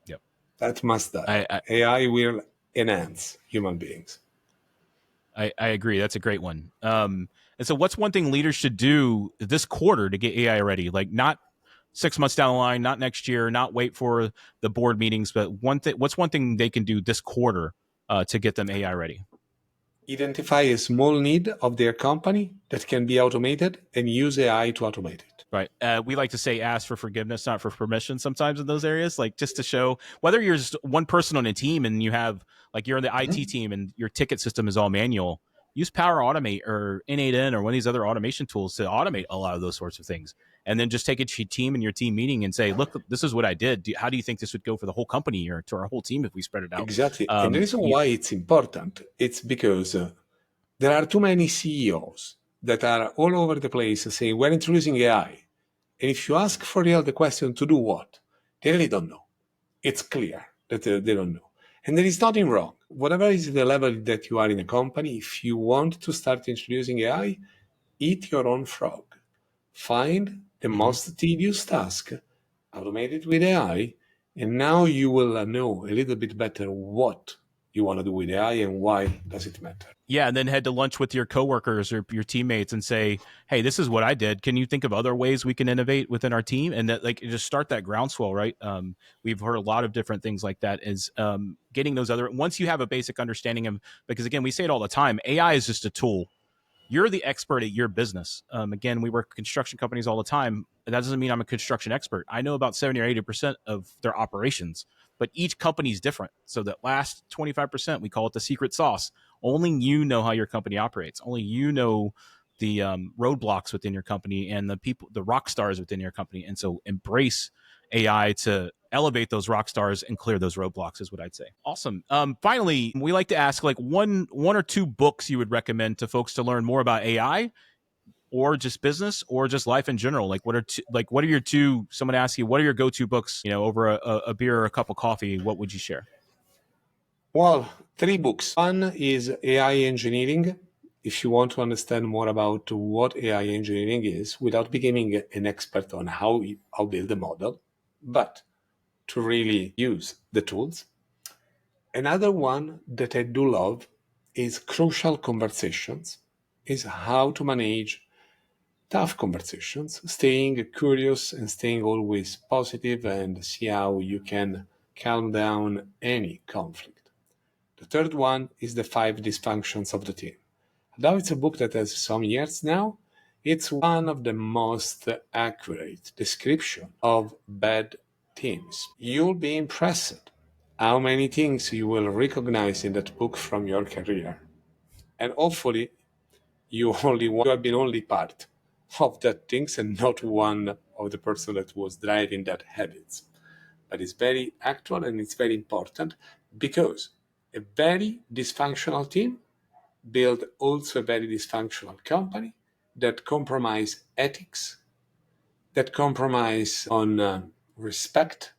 Yep. That must die. I AI will enhance human beings. I agree. That's a great one. And so what's one thing leaders should do this quarter to get AI ready? Like not 6 months down the line, not next year, not wait for the board meetings, but what's one thing they can do this quarter to get them AI ready? Identify a small need of their company that can be automated and use AI to automate it. Right. We like to say ask for forgiveness, not for permission sometimes in those areas, like just to show whether you're just one person on a team and you have like you're in the IT team and your ticket system is all manual, use Power Automate or N8N or one of these other automation tools to automate a lot of those sorts of things. And then just take it to your team and your team meeting and say, look, this is what I did. How do you think this would go for the whole company or to our whole team if we spread it out? Exactly. And the reason why it's important, it's because there are too many CEOs that are all over the place saying, we're introducing AI. And if you ask for real the question to do what, they really don't know. It's clear that they don't know. And there is nothing wrong. Whatever is the level that you are in a company, if you want to start introducing AI, eat your own frog. Find the Mm-hmm. most tedious task, automate it with AI, and now you will know a little bit better what you want to do with AI and why does it matter. Yeah, and then head to lunch with your coworkers or your teammates and say, "Hey, this is what I did. Can you think of other ways we can innovate within our team?" And that, like, just start that groundswell, right? We've heard a lot of different things like that. Is getting those other, once you have a basic understanding of, because again, we say it all the time. AI is just a tool. You're the expert at your business. Again, we work with construction companies all the time. That doesn't mean I'm a construction expert. I know about 70 or 80% of their operations, but each company is different. So that last 25%, we call it the secret sauce. Only you know how your company operates. Only you know the roadblocks within your company and the people, the rock stars within your company. And so embrace AI to elevate those rock stars and clear those roadblocks is what I'd say. Awesome. Finally, we like to ask like one or two books you would recommend to folks to learn more about AI or just business or just life in general. Like what are your two, someone asks you, what are your go-to books, over a beer or a cup of coffee? What would you share? Well, three books. One is AI engineering. If you want to understand more about what AI engineering is without becoming an expert on how build a model, but to really use the tools. Another one that I do love is Crucial Conversations, is how to manage tough conversations, staying curious and staying always positive and see how you can calm down any conflict. The third one is The Five Dysfunctions of the Team. Although it's a book that has some years now, it's one of the most accurate description of bad teams. You'll be impressed how many things you will recognize in that book from your career. And hopefully you have been only part of that things and not one of the person that was driving that habits. But it's very actual and it's very important because a very dysfunctional team build also a very dysfunctional company that compromise ethics, that compromise on respect,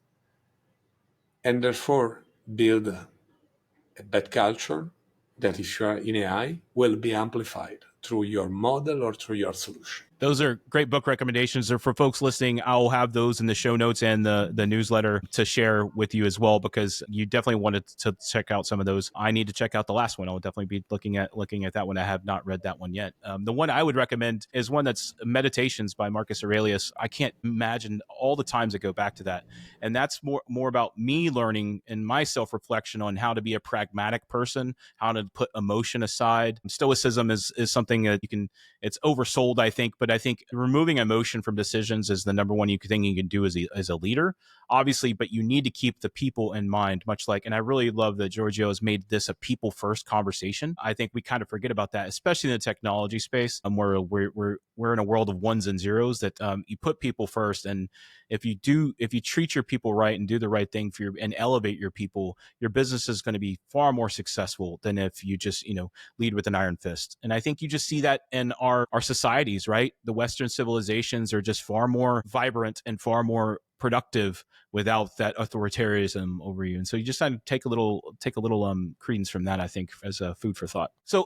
and therefore build a bad culture that if you are in AI will be amplified through your model or through your solution. Those are great book recommendations. Or for folks listening, I'll have those in the show notes and the newsletter to share with you as well, because you definitely wanted to check out some of those. I need to check out the last one. I'll definitely be looking at that one. I have not read that one yet. The one I would recommend is one that's Meditations by Marcus Aurelius. I can't imagine all the times I go back to that, and that's more about me learning and my self reflection on how to be a pragmatic person, how to put emotion aside. Stoicism is something that you can. It's oversold, I think, but I think removing emotion from decisions is the number one thing you can do as a leader, obviously, but you need to keep the people in mind, much like, and I really love that Giorgio has made this a people first conversation. I think we kind of forget about that, especially in the technology space, where we're in a world of ones and zeros that you put people first. And if you treat your people right and do the right thing and elevate your people, your business is going to be far more successful than if you just, lead with an iron fist. And I think you just see that in our societies, right? The Western civilizations are just far more vibrant and far more productive without that authoritarianism over you. And so you just kind of take a little credence from that, I think, as a food for thought. So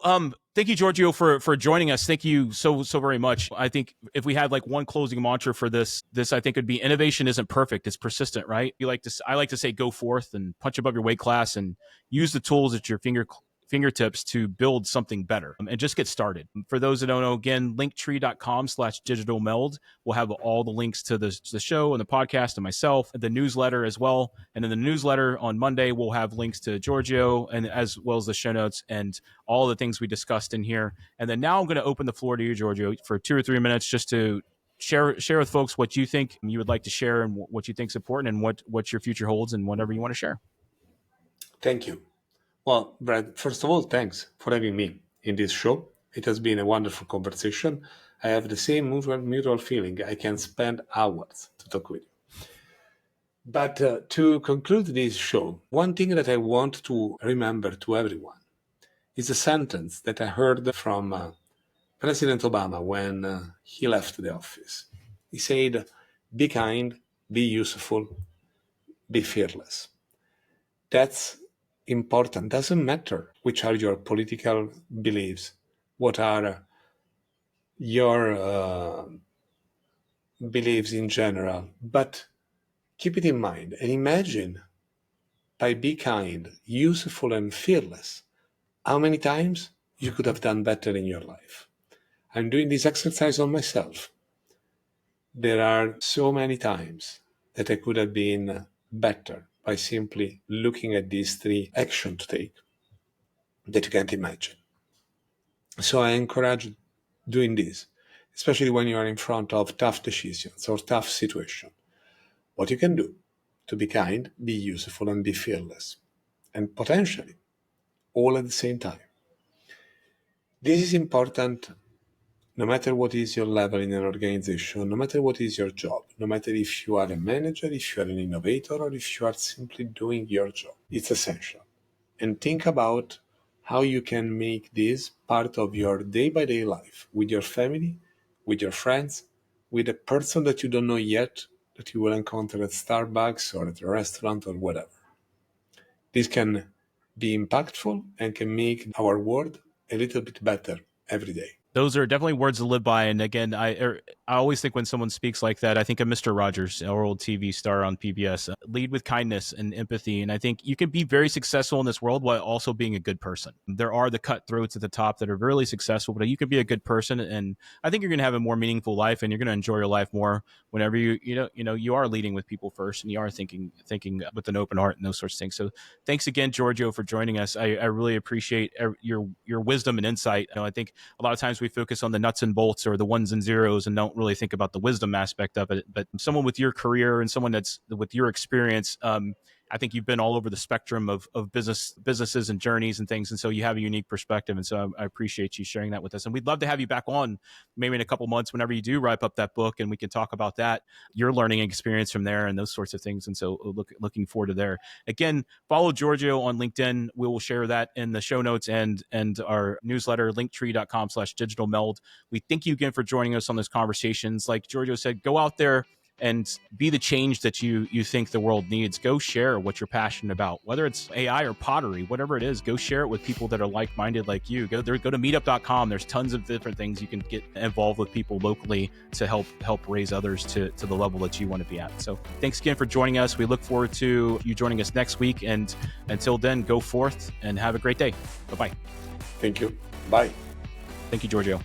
thank you, Giorgio, for joining us. Thank you so very much. I think if we had like one closing mantra for this I think would be innovation isn't perfect, it's persistent, right? I like to say go forth and punch above your weight class and use the tools at your fingertips to build something better, and just get started. For those that don't know, again, linktree.com/digital meld will have all the links to the show and the podcast and myself, the newsletter as well. And in the newsletter on Monday, we'll have links to Giorgio and as well as the show notes and all the things we discussed in here. And then now I'm going to open the floor to you, Giorgio, for 2 or 3 minutes just to share with folks what you think you would like to share and what you think is important and what your future holds and whatever you want to share. Thank you. Well, Brad, first of all, thanks for having me in this show. It has been a wonderful conversation. I have the same mutual feeling. I can spend hours to talk with you. But to conclude this show, one thing that I want to remember to everyone is a sentence that I heard from President Obama when he left the office. He said, "Be kind, be useful, be fearless." That's important. Doesn't matter which are your political beliefs, what are your beliefs in general, but keep it in mind and imagine, by be kind, useful, and fearless, how many times you could have done better in your life. I'm doing this exercise on myself. There are so many times that I could have been better by simply looking at these 3 actions to take that you can't imagine. So I encourage doing this, especially when you are in front of tough decisions or tough situations. What you can do to be kind, be useful, and be fearless, and potentially all at the same time. This is important no matter what is your level in an organization, no matter what is your job, no matter if you are a manager, if you are an innovator, or if you are simply doing your job. It's essential. And think about how you can make this part of your day-by-day life with your family, with your friends, with a person that you don't know yet that you will encounter at Starbucks or at a restaurant or whatever. This can be impactful and can make our world a little bit better every day. Those are definitely words to live by. And again, I always think when someone speaks like that, I think of Mr. Rogers, our old TV star on PBS. Lead with kindness and empathy. And I think you can be very successful in this world while also being a good person. There are the cutthroats at the top that are really successful, but you can be a good person. And I think you're going to have a more meaningful life, and you're going to enjoy your life more whenever you are leading with people first, and you are thinking with an open heart and those sorts of things. So thanks again, Giorgio, for joining us. I really appreciate your wisdom and insight. I think a lot of times we focus on the nuts and bolts or the ones and zeros and don't really think about the wisdom aspect of it. But someone with your career and someone that's with your experience, I think you've been all over the spectrum of businesses and journeys and things. And so you have a unique perspective. And so I appreciate you sharing that with us. And we'd love to have you back on maybe in a couple months whenever you do wrap up that book, and we can talk about that, your learning experience from there and those sorts of things. And so looking forward to there. Again, follow Giorgio on LinkedIn. We will share that in the show notes and our newsletter, linktree.com/digitalmeld. We thank you again for joining us on those conversations. Like Giorgio said, go out there and be the change that you think the world needs. Go share what you're passionate about, whether it's AI or pottery, whatever it is. Go share it with people that are like-minded like you. Go to meetup.com. There's tons of different things you can get involved with people locally to help raise others to the level that you want to be at. So thanks again for joining us. We look forward to you joining us next week. And until then, go forth and have a great day. Bye-bye. Thank you. Bye. Thank you, Giorgio.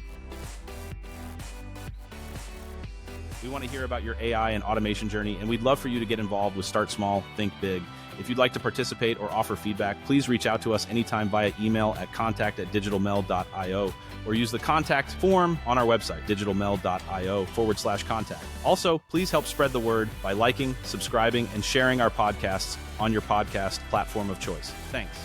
We want to hear about your AI and automation journey, and we'd love for you to get involved with Start Small, Think Big. If you'd like to participate or offer feedback, please reach out to us anytime via email at contact@digitalmeld.io or use the contact form on our website, digitalmeld.io/contact. Also, please help spread the word by liking, subscribing, and sharing our podcasts on your podcast platform of choice. Thanks.